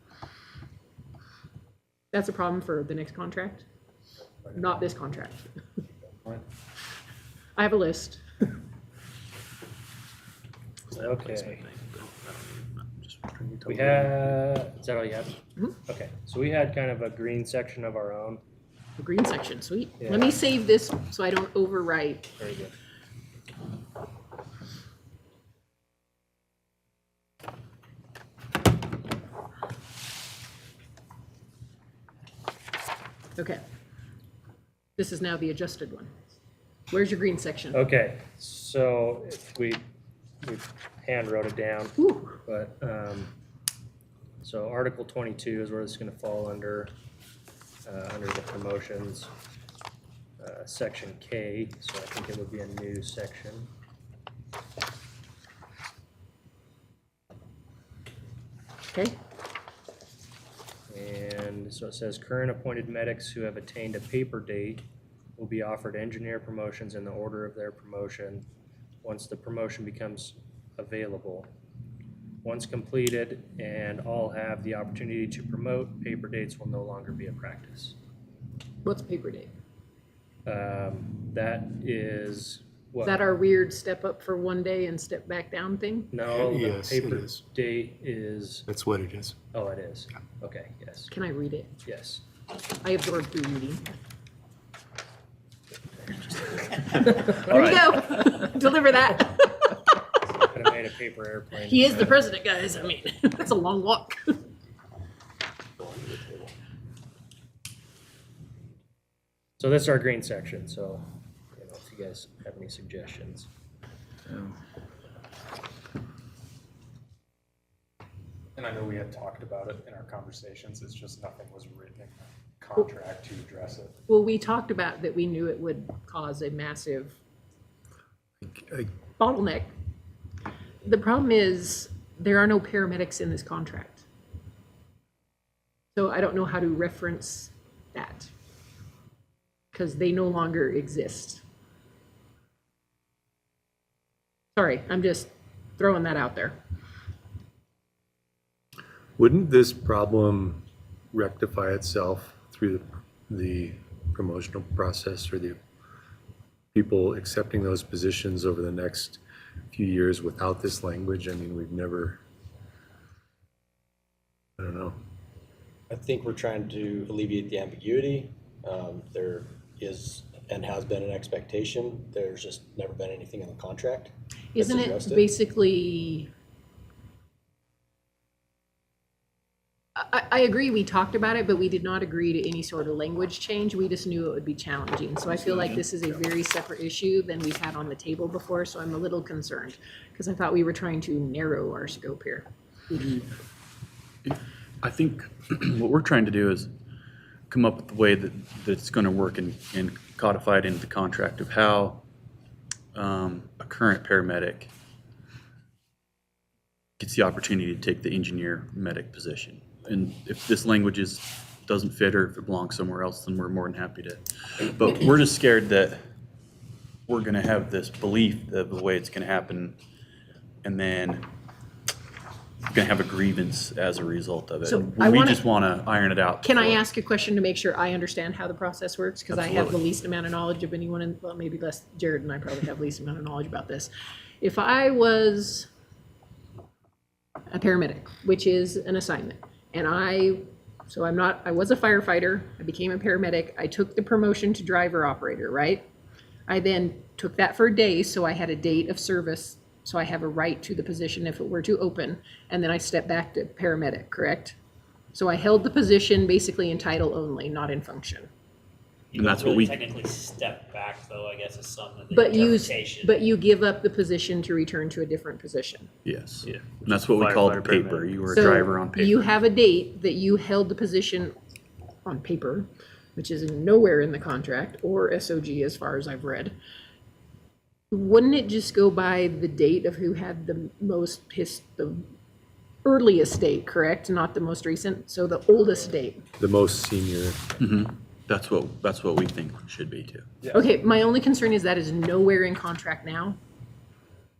That's a problem for the next contract, not this contract. I have a list. Okay. We had, is that all you have? Mhm. Okay, so we had kind of a green section of our own. The green section, sweet. Yeah. Let me save this so I don't overwrite. Very good. Okay. This is now the adjusted one. Where's your green section? Okay, so if we hand wrote it down, Ooh, but, so Article 22 is where it's gonna fall under the promotions. Section K, so I think it would be a new section. okay. And so it says current appointed medics who have attained a paper date will be offered engineer promotions in the order of their promotion once the promotion becomes available. Once completed and all have the opportunity to promote, paper dates will no longer be a practice. What's paper date? That is Is what? that our weird step up for one day and step back down thing? No, the Yes, it paper is. date is, That's what it is. oh, it is. Okay, yes, Can I read it? yes. I absorbed through reading. All There you go. Deliver that. Could have made a paper airplane. He is the president, guys. I mean, that's a long walk. So this is our green section, so, you know, if you guys have any suggestions. And I know we had talked about it in our conversations, it's just nothing was written in the contract to address it. Well, we talked about that we knew it would cause a massive I- bottleneck. The problem is there are no paramedics in this contract. So I don't know how to reference that because they no longer exist. Sorry, I'm just throwing that out there. Wouldn't this problem rectify itself through the promotional process or the people accepting those positions over the next few years without this language? I mean, we've never, I don't know. I think we're trying to alleviate the ambiguity. There is and has been an expectation. There's just never been anything in the contract. that's Isn't addressed it basically, I agree, we talked about it, but we did not agree to any sort of language change. We just knew it would be challenging. So I feel like this is a very separate issue than we've had on the table before, so I'm a little concerned because I thought we were trying to narrow our scope here. I think what we're trying to do is come up with the way that's going to work and codify it into the contract of how a current paramedic gets the opportunity to take the engineer medic position. And if this language doesn't fit or if it belongs somewhere else, then we're more than happy to. But we're just scared that we're going to have this belief of the way it's going to happen, and then we're going to have a grievance as a result of it. So And I we wanna- just want to iron it out. Can I before- ask a question to make sure I understand how the process works? Because I have the Absolutely. least amount of knowledge of anyone, in well, maybe less, Jared and I probably have the least amount of knowledge about this. If I was a paramedic, which is an assignment. And I was a firefighter, I became a paramedic, I took the promotion to driver operator, right? I then took that for a day, so I had a date of service, so I have a right to the position if it were to open, and then I stepped back to paramedic, correct? So I held the position basically in title only, not in function. You And don't that's what really we- technically step back, though, I guess is some of the But interpretation. you give up the position to return to a different position. Yes. Yeah. And that's what we call the Firefighter, paper. paramedic. You were a So driver on paper. you have a date that you held the position on paper, which is nowhere in the contract or SOG as far as I've read. Wouldn't it just go by the date of who had the the earliest date, correct? Not the most recent, so the oldest date. The most senior. That's what we think should be too. Okay, my only concern is that is nowhere in contract now.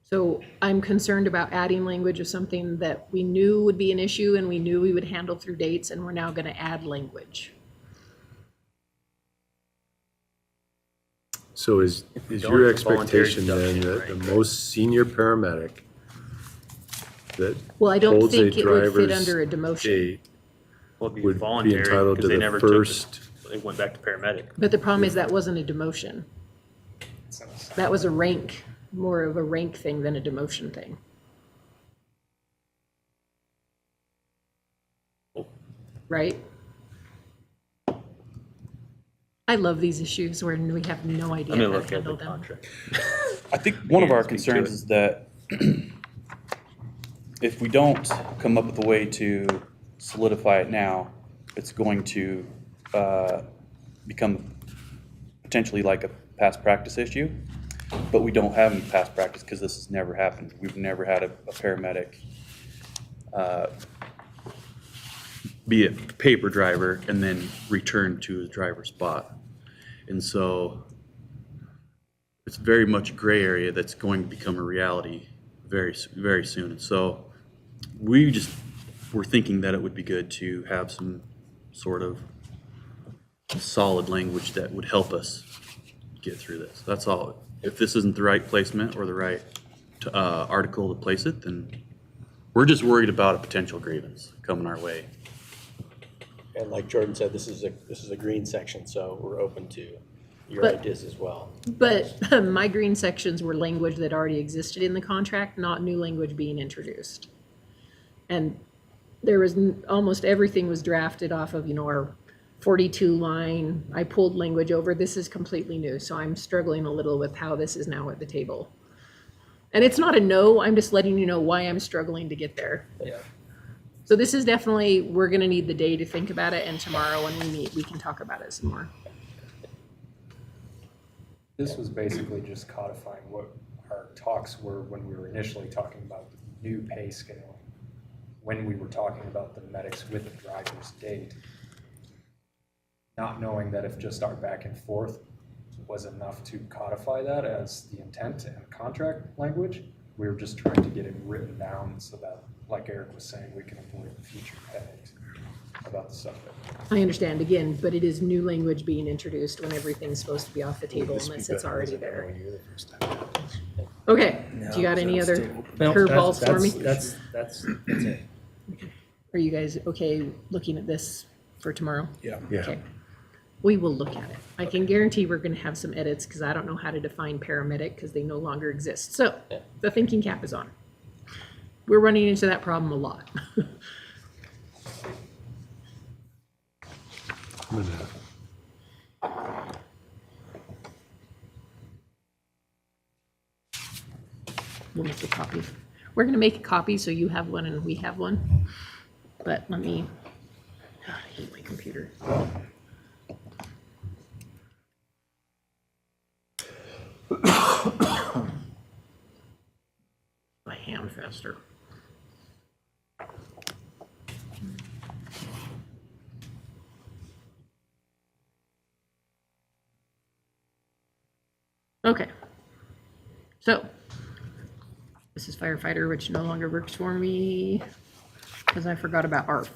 So I'm concerned about adding language of something that we knew would be an issue and we knew we would handle through dates, and we're now gonna add language. So is we don't, your it's a voluntary expectation then deduction, that the right? most senior paramedic that Well, I don't holds a think it would fit driver's under a demotion. date Well, it'd be would be voluntary entitled because to they the never took first, They went back to paramedic. But the problem is that wasn't a demotion. It's an assignment. That was a rank, more of a rank thing than a demotion thing. Right? I love these issues where we have no idea I'm how gonna to look at handle the them. contract. I think one of Can't our speak to concerns it. is that if we don't come up with a way to solidify it now, it's going to become potentially like a past practice issue. But we don't have any past practice because this has never happened. We've never had a paramedic be a paper driver and then return to his driver spot. And so it's very much a gray area that's going to become a reality very, very soon. And so we're thinking that it would be good to have some sort of solid language that would help us get through this. That's all. If this isn't the right placement or the right article to place it, then we're just worried about a potential grievance coming our way. And like Jordan said, this is a green section, so we're open to your But- ideas as well. But my green sections were language that already existed in the contract, not new language being introduced. And there was, almost everything was drafted off of, our 42 line, I pulled language over. This is completely new, so I'm struggling a little with how this is now at the table. And it's not a no, I'm just letting you know why I'm struggling to get there. Yeah. So this is definitely, we're gonna need the day to think about it, and tomorrow when we meet, we can talk about it some more. This was basically just codifying what our talks were when we were initially talking about the new pay scale. When we were talking about the medics with the driver's date. Not knowing that if just our back and forth was enough to codify that as the intent and contract language, we were just trying to get it written down so that, like Eric was saying, we can avoid future headaches about the subject. I understand again, but it is new language being introduced when everything's supposed to be off the table This would be unless it's better already as an there. MOU the first time. Okay, do you got any other curveballs for me? That's it. Are you guys okay looking at this for tomorrow? Yeah. Okay. We will look at it. I can guarantee we're gonna have some edits, because I don't know how to define paramedic, because they no longer exist. So, Yeah. the thinking cap is on. We're running into that problem a lot. I'm gonna- We'll make a copy. We're gonna make a copy so you have one and we have one. But let me, God, I hate my computer. My hand faster. Okay. So, this is firefighter, which no longer works for me because I forgot about ARF.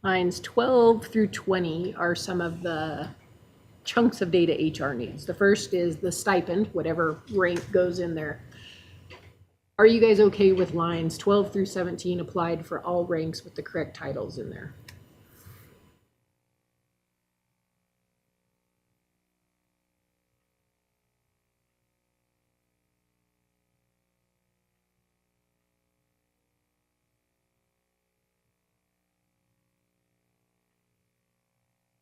Lines 12 through 20 are some of the chunks of data HR needs. The first is the stipend, whatever rank goes in there. Are you guys okay with lines 12 through 17 applied for all ranks with the correct titles in there?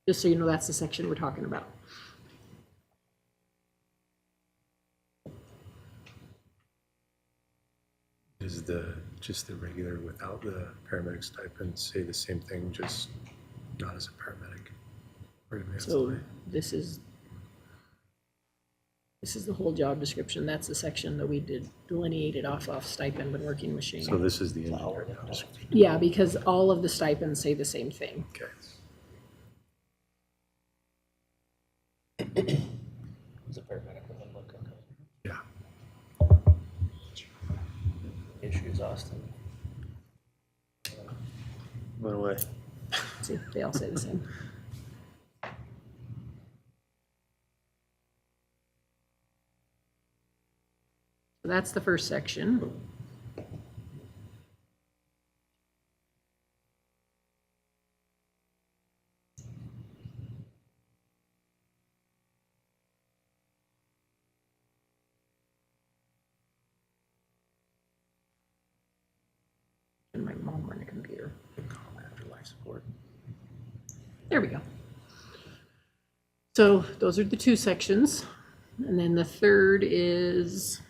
Just so you know, that's the section we're talking about. Is just the regular without the paramedic stipend say the same thing, just not as a paramedic? Or maybe that's the So way. this is the whole job description. That's the section that we delineated off stipend when working machine. So this is the engineer job description. Yeah, because all of the stipends say the same thing. Okay. Is a paramedic with a look, okay. Yeah. Issues, Austin. Went away. See, they all say the same. So that's the first section. And my mom on the computer. Life support. There we go. So those are the two sections. And then the third is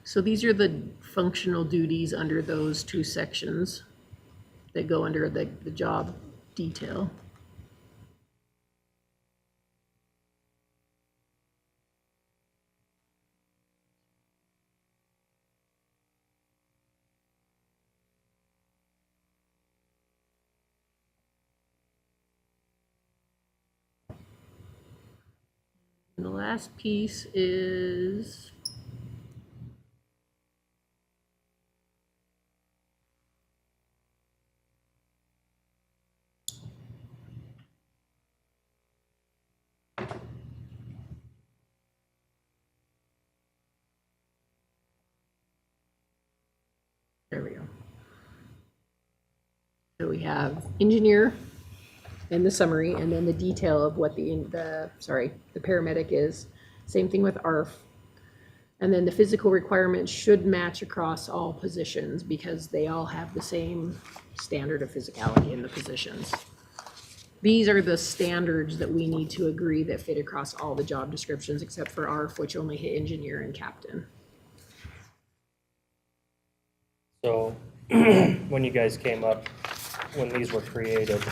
so these are the functional duties under those two sections that go under the job detail. And the last piece is there we go. So we have engineer and the summary, and then the detail of what the paramedic is. Same thing with ARF. And then the physical requirements should match across all positions because they all have the same standard of physicality in the positions. These are the standards that we need to agree that fit across all the job descriptions except for ARF, which only hit engineer and captain. So, when you guys came up, when these were created,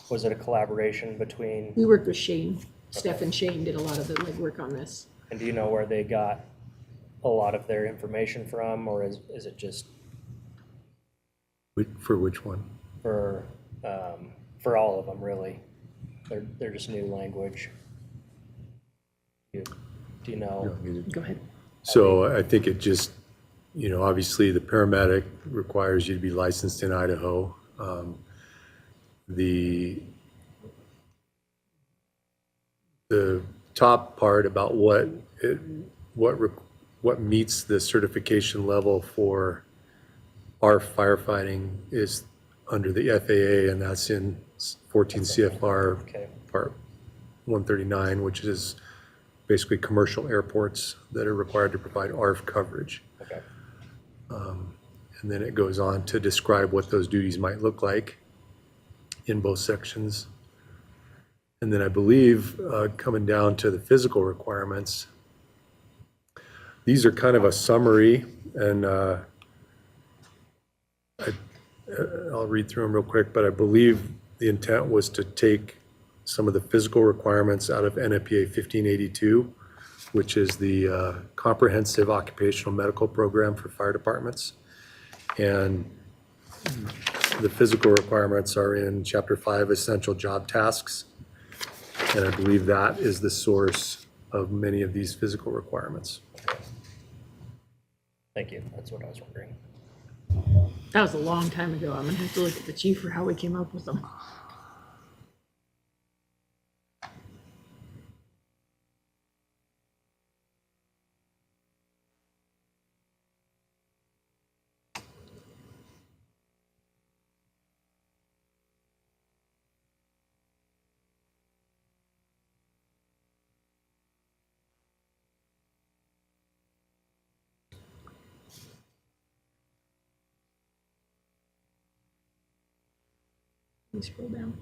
was it a collaboration between, We worked with Shane. Steph and Shane did a lot of the legwork on this. and do you know where they got a lot of their information from, or is it just For which one? for all of them, really? They're just new language. Do you know? Go ahead. So I think it just, obviously the paramedic requires you to be licensed in Idaho. The top part about what meets the certification level for our firefighting is under the FAA, and that's in 14 CFR Okay. Part 139, which is basically commercial airports that are required to provide ARF coverage. Okay. And then it goes on to describe what those duties might look like in both sections. And then I believe, coming down to the physical requirements, these are kind of a summary, and I'll read through them real quick, but I believe the intent was to take some of the physical requirements out of NFPA 1582, which is the Comprehensive Occupational Medical Program for fire departments, and the physical requirements are in chapter 5, essential job tasks. And I believe that is the source of many of these physical requirements. Thank you, that's what I was wondering. That was a long time ago. I'm gonna have to look at the chief for how we came up with them. Let me scroll down.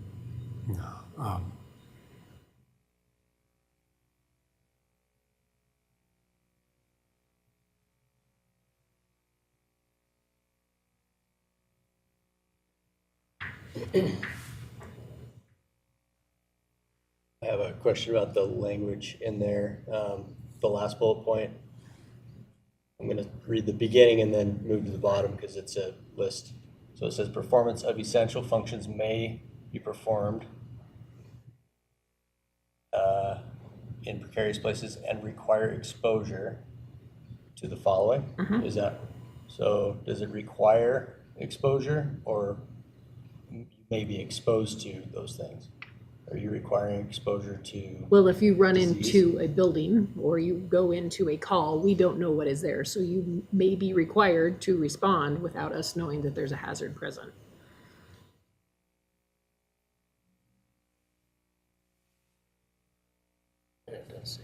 I have a question about the language in there, the last bullet point. I'm gonna read the beginning and then move to the bottom because it's a list. So it says performance of essential functions may be performed in precarious places and require exposure to the following. Is that, so does it require exposure or you may be exposed to those things? Are you requiring exposure to? Well, if you run Disease. into a building or you go into a call, we don't know what is there. So you may be required to respond without us knowing that there's a hazard present. It does say.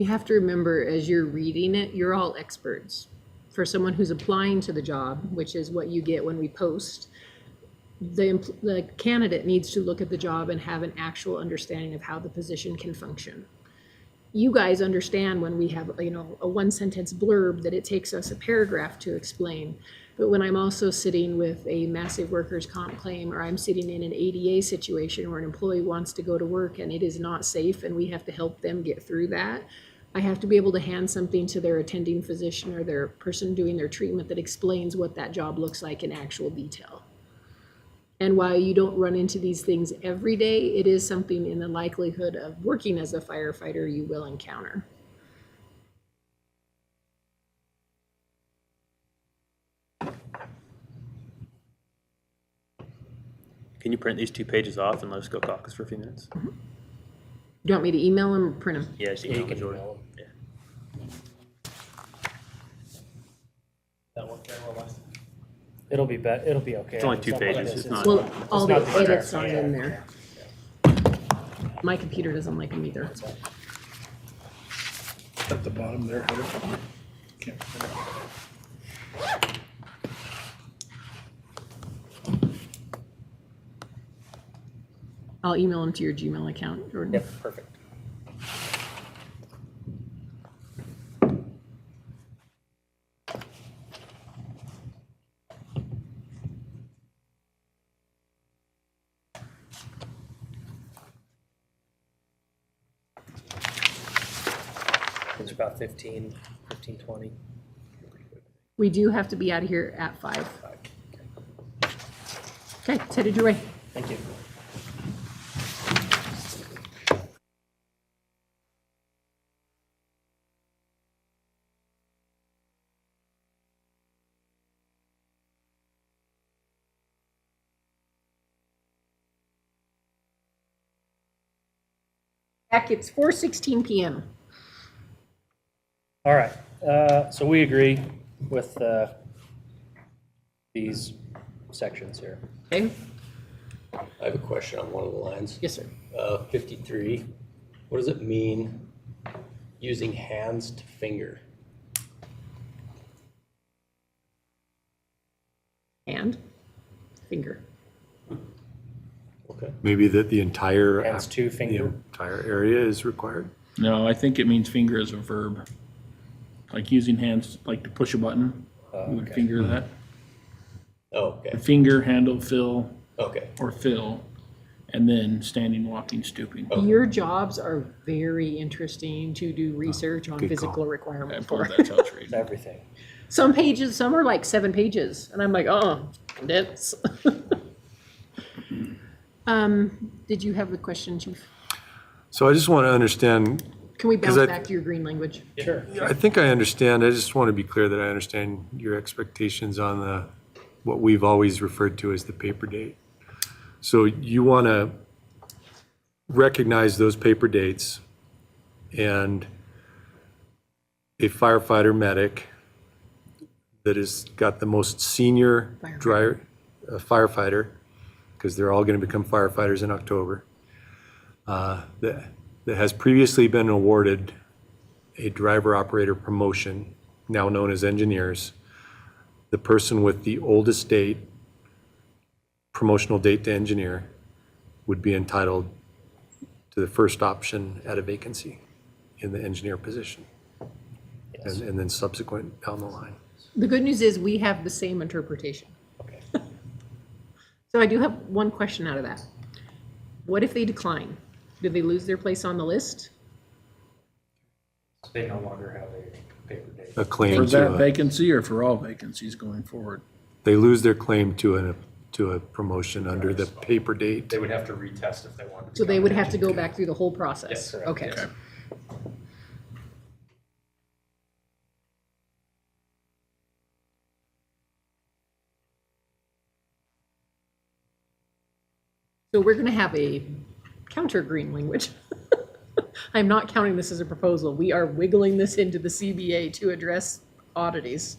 You have to remember, as you're reading it, you're all experts. For someone who's applying to the job, which is what you get when we post, the candidate needs to look at the job and have an actual understanding of how the position can function. You guys understand when we have, you know, a one sentence blurb that it takes us a paragraph to explain. But when I'm also sitting with a massive workers' comp claim, or I'm sitting in an ADA situation where an employee wants to go to work and it is not safe and we have to help them get through that, I have to be able to hand something to their attending physician or their person doing their treatment that explains what that job looks like in actual detail. And while you don't run into these things every day, it is something in the likelihood of working as a firefighter you will encounter. Can you print these 2 pages off and let us go caucus for a few minutes? Do you want me to email them or print them? Yeah, just Yeah, you email can me, Jordan. email Yeah. That worked very well last time. It'll be okay. It's only 2 Something like pages, this it's not- Well, all the not the edits draft, aren't yeah. in there. My computer doesn't like them either. At the bottom there, Heather. Can't- I'll email them to your Gmail account, Jordan. Yep, perfect. It's about 15, 20. We do have to be out of here at 5. Okay, it's headed your way. Thank you. Back, it's 4:16 p.m. All right, so we agree with these sections here. Okay? I have a question on one of the lines. Yes, sir. 53, what does it mean using hands to finger? And finger. Okay. Maybe that the entire. Hands to finger. The entire area is required? No, I think it means finger as a verb. Like using hands, like to push a button, you would Okay. finger that. Oh, okay, Finger, handle, fill, okay. or fill, and then standing, walking, stooping. Okay. Your jobs are very interesting to do research on good physical call. I requirements suppose for. that's how it's It's reading. everything. Some pages, some are like 7 pages, and I'm like, oh, condense. Did you have a question, Chief? So I just want to understand, Can we bounce 'Cause I- back to your green language? Sure. I think I understand, I just want to be clear that I understand your expectations on the, what we've always referred to as the paper date. So you want to recognize those paper dates, and a firefighter medic that has got the most senior firefighter, because they're all going to become firefighters in October, that has previously been awarded a driver operator promotion, now known as engineers. The person with the oldest date, promotional date to engineer, would be entitled to the first option at a vacancy in the engineer position. Yes. And then subsequent down the line. The good news is we have the same interpretation. Okay. So I do have one question out of that. What if they decline? Do they lose their place on the list? They no longer have a paper date. A claim For that to, vacancy or for all vacancies going forward? they lose their claim to a promotion under the paper date. They would have to retest if they wanted to. So they become would an have to go engineer. back through the whole process? Yes, correct. Okay. Yes. So we're gonna have a counter green language. I'm not counting this as a proposal. We are wiggling this into the CBA to address oddities.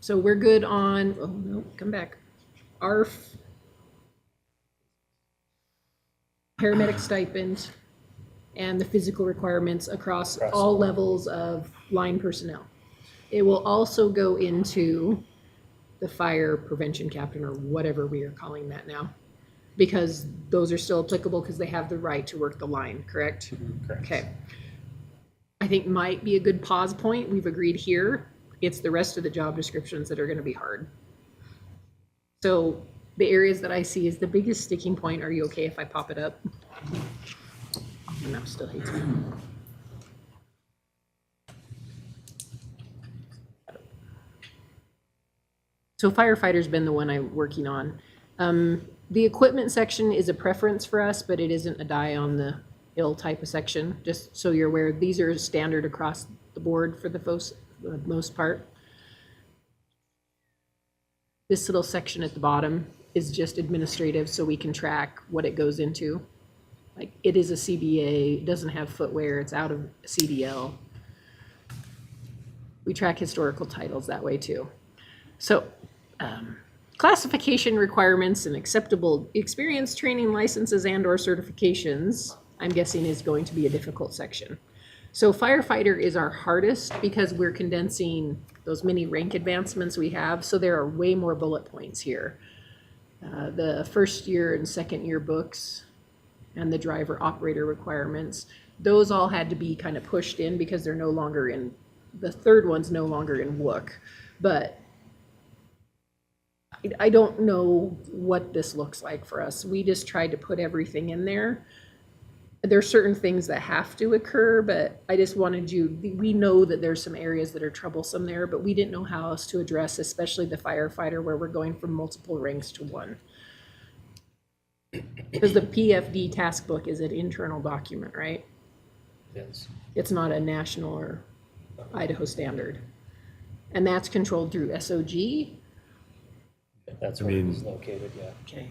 So we're good on, oh no, come back. ARF. Paramedic stipend and the physical requirements across Across all levels of line personnel. It will also go into the fire prevention captain or whatever we are calling that now. Because those are still applicable because they have the right to work the line, correct? Correct. Okay. I think might be a good pause point. We've agreed here. It's the rest of the job descriptions that are gonna be hard. So the areas that I see is the biggest sticking point. Are you okay if I pop it up? And that still hates me. So firefighter's been the one I'm working on. The equipment section is a preference for us, but it isn't a die on the ill type of section, just so you're aware. These are standard across the board for the most part. This little section at the bottom is just administrative, so we can track what it goes into. Like, it is a CBA, it doesn't have footwear, it's out of CDL. We track historical titles that way too. So, classification requirements and acceptable experience, training, licenses, and/or certifications, I'm guessing is going to be a difficult section. So firefighter is our hardest because we're condensing those many rank advancements we have, so there are way more bullet points here. The first year and second year books and the driver operator requirements, those all had to be kind of pushed in because they're no longer in, the third one's no longer in WOOC. But I don't know what this looks like for us. We just tried to put everything in there. There are certain things that have to occur, but I just wanted we know that there's some areas that are troublesome there, but we didn't know how else to address, especially the firefighter where we're going from multiple ranks to one. Because the PFD task book is an internal document, right? Yes. It's not a national or Idaho standard. And that's controlled through SOG. That's I where mean- it's located, yeah. Okay.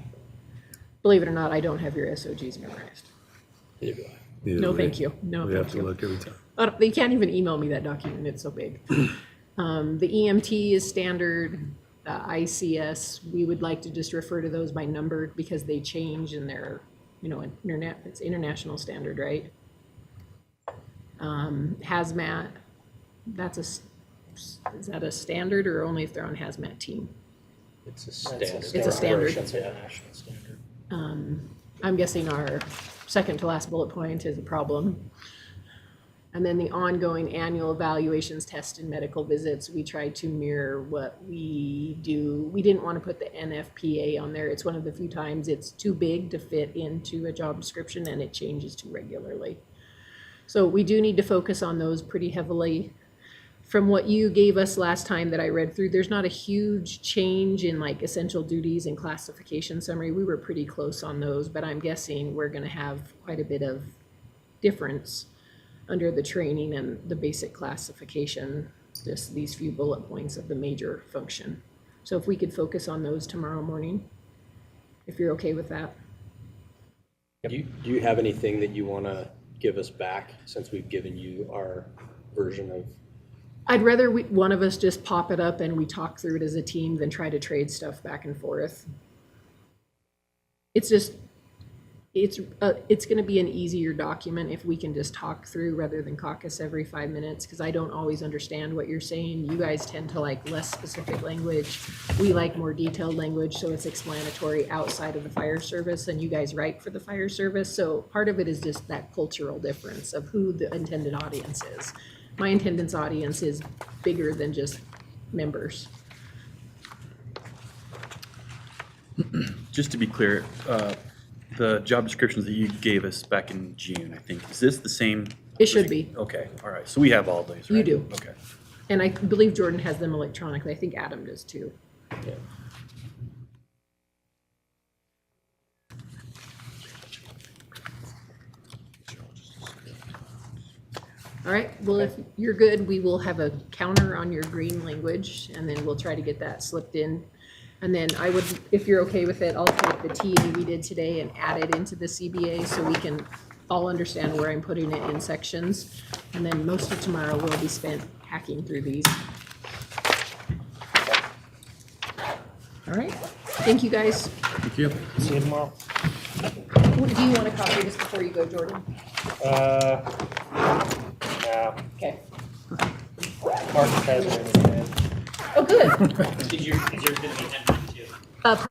Believe it or not, I don't have your SOGs memorized. Neither No, way. thank you. No, We have thank to you. look every time. They can't even email me that document, it's so big. The EMT is standard, ICS, we would like to just refer to those by number because they change and they're, it's international standard, right? Hazmat, is that a standard or only if they're on hazmat team? It's a That's standard. It's a standard. That's a national standard. I'm guessing our second to last bullet point is a problem. And then the ongoing annual evaluations, tests, and medical visits, we tried to mirror what we do. We didn't want to put the NFPA on there. It's one of the few times it's too big to fit into a job description and it changes too regularly. So we do need to focus on those pretty heavily. From what you gave us last time that I read through, there's not a huge change in like essential duties and classification summary. We were pretty close on those, but I'm guessing we're gonna have quite a bit of difference under the training and the basic classification, just these few bullet points of the major function. So if we could focus on those tomorrow morning, if you're okay with that. Do you have anything that you want to give us back since we've given you our version of? I'd rather one of us just pop it up and we talk through it as a team than try to trade stuff back and forth. It's just, it's going to be an easier document if we can just talk through rather than caucus every 5 minutes, because I don't always understand what you're saying. You guys tend to like less specific language. We like more detailed language, so it's explanatory outside of the fire service, and you guys write for the fire service. So part of it is just that cultural difference of who the intended audience is. My intended audience is bigger than just members. Just to be clear, the job descriptions that you gave us back in June, I think, is this the same? It should be. Okay, all right, so we have all these, right? You do. Okay. And I believe Jordan has them electronically. I think Adam does too. Yeah. All right, well, if you're good, we will have a counter on your green language, and then we'll try to get that slipped in. And then I would, if you're okay with it, I'll take the TA we did today and add it into the CBA so we can all understand where I'm putting it in sections. And then most of tomorrow will be spent hacking through these. All right, thank you, guys. Thank you. See you tomorrow. Do you want to copy this before you go, Jordan? Yeah. Okay. Marcus has it in his hand. Oh, good. Is yours gonna be 10 too?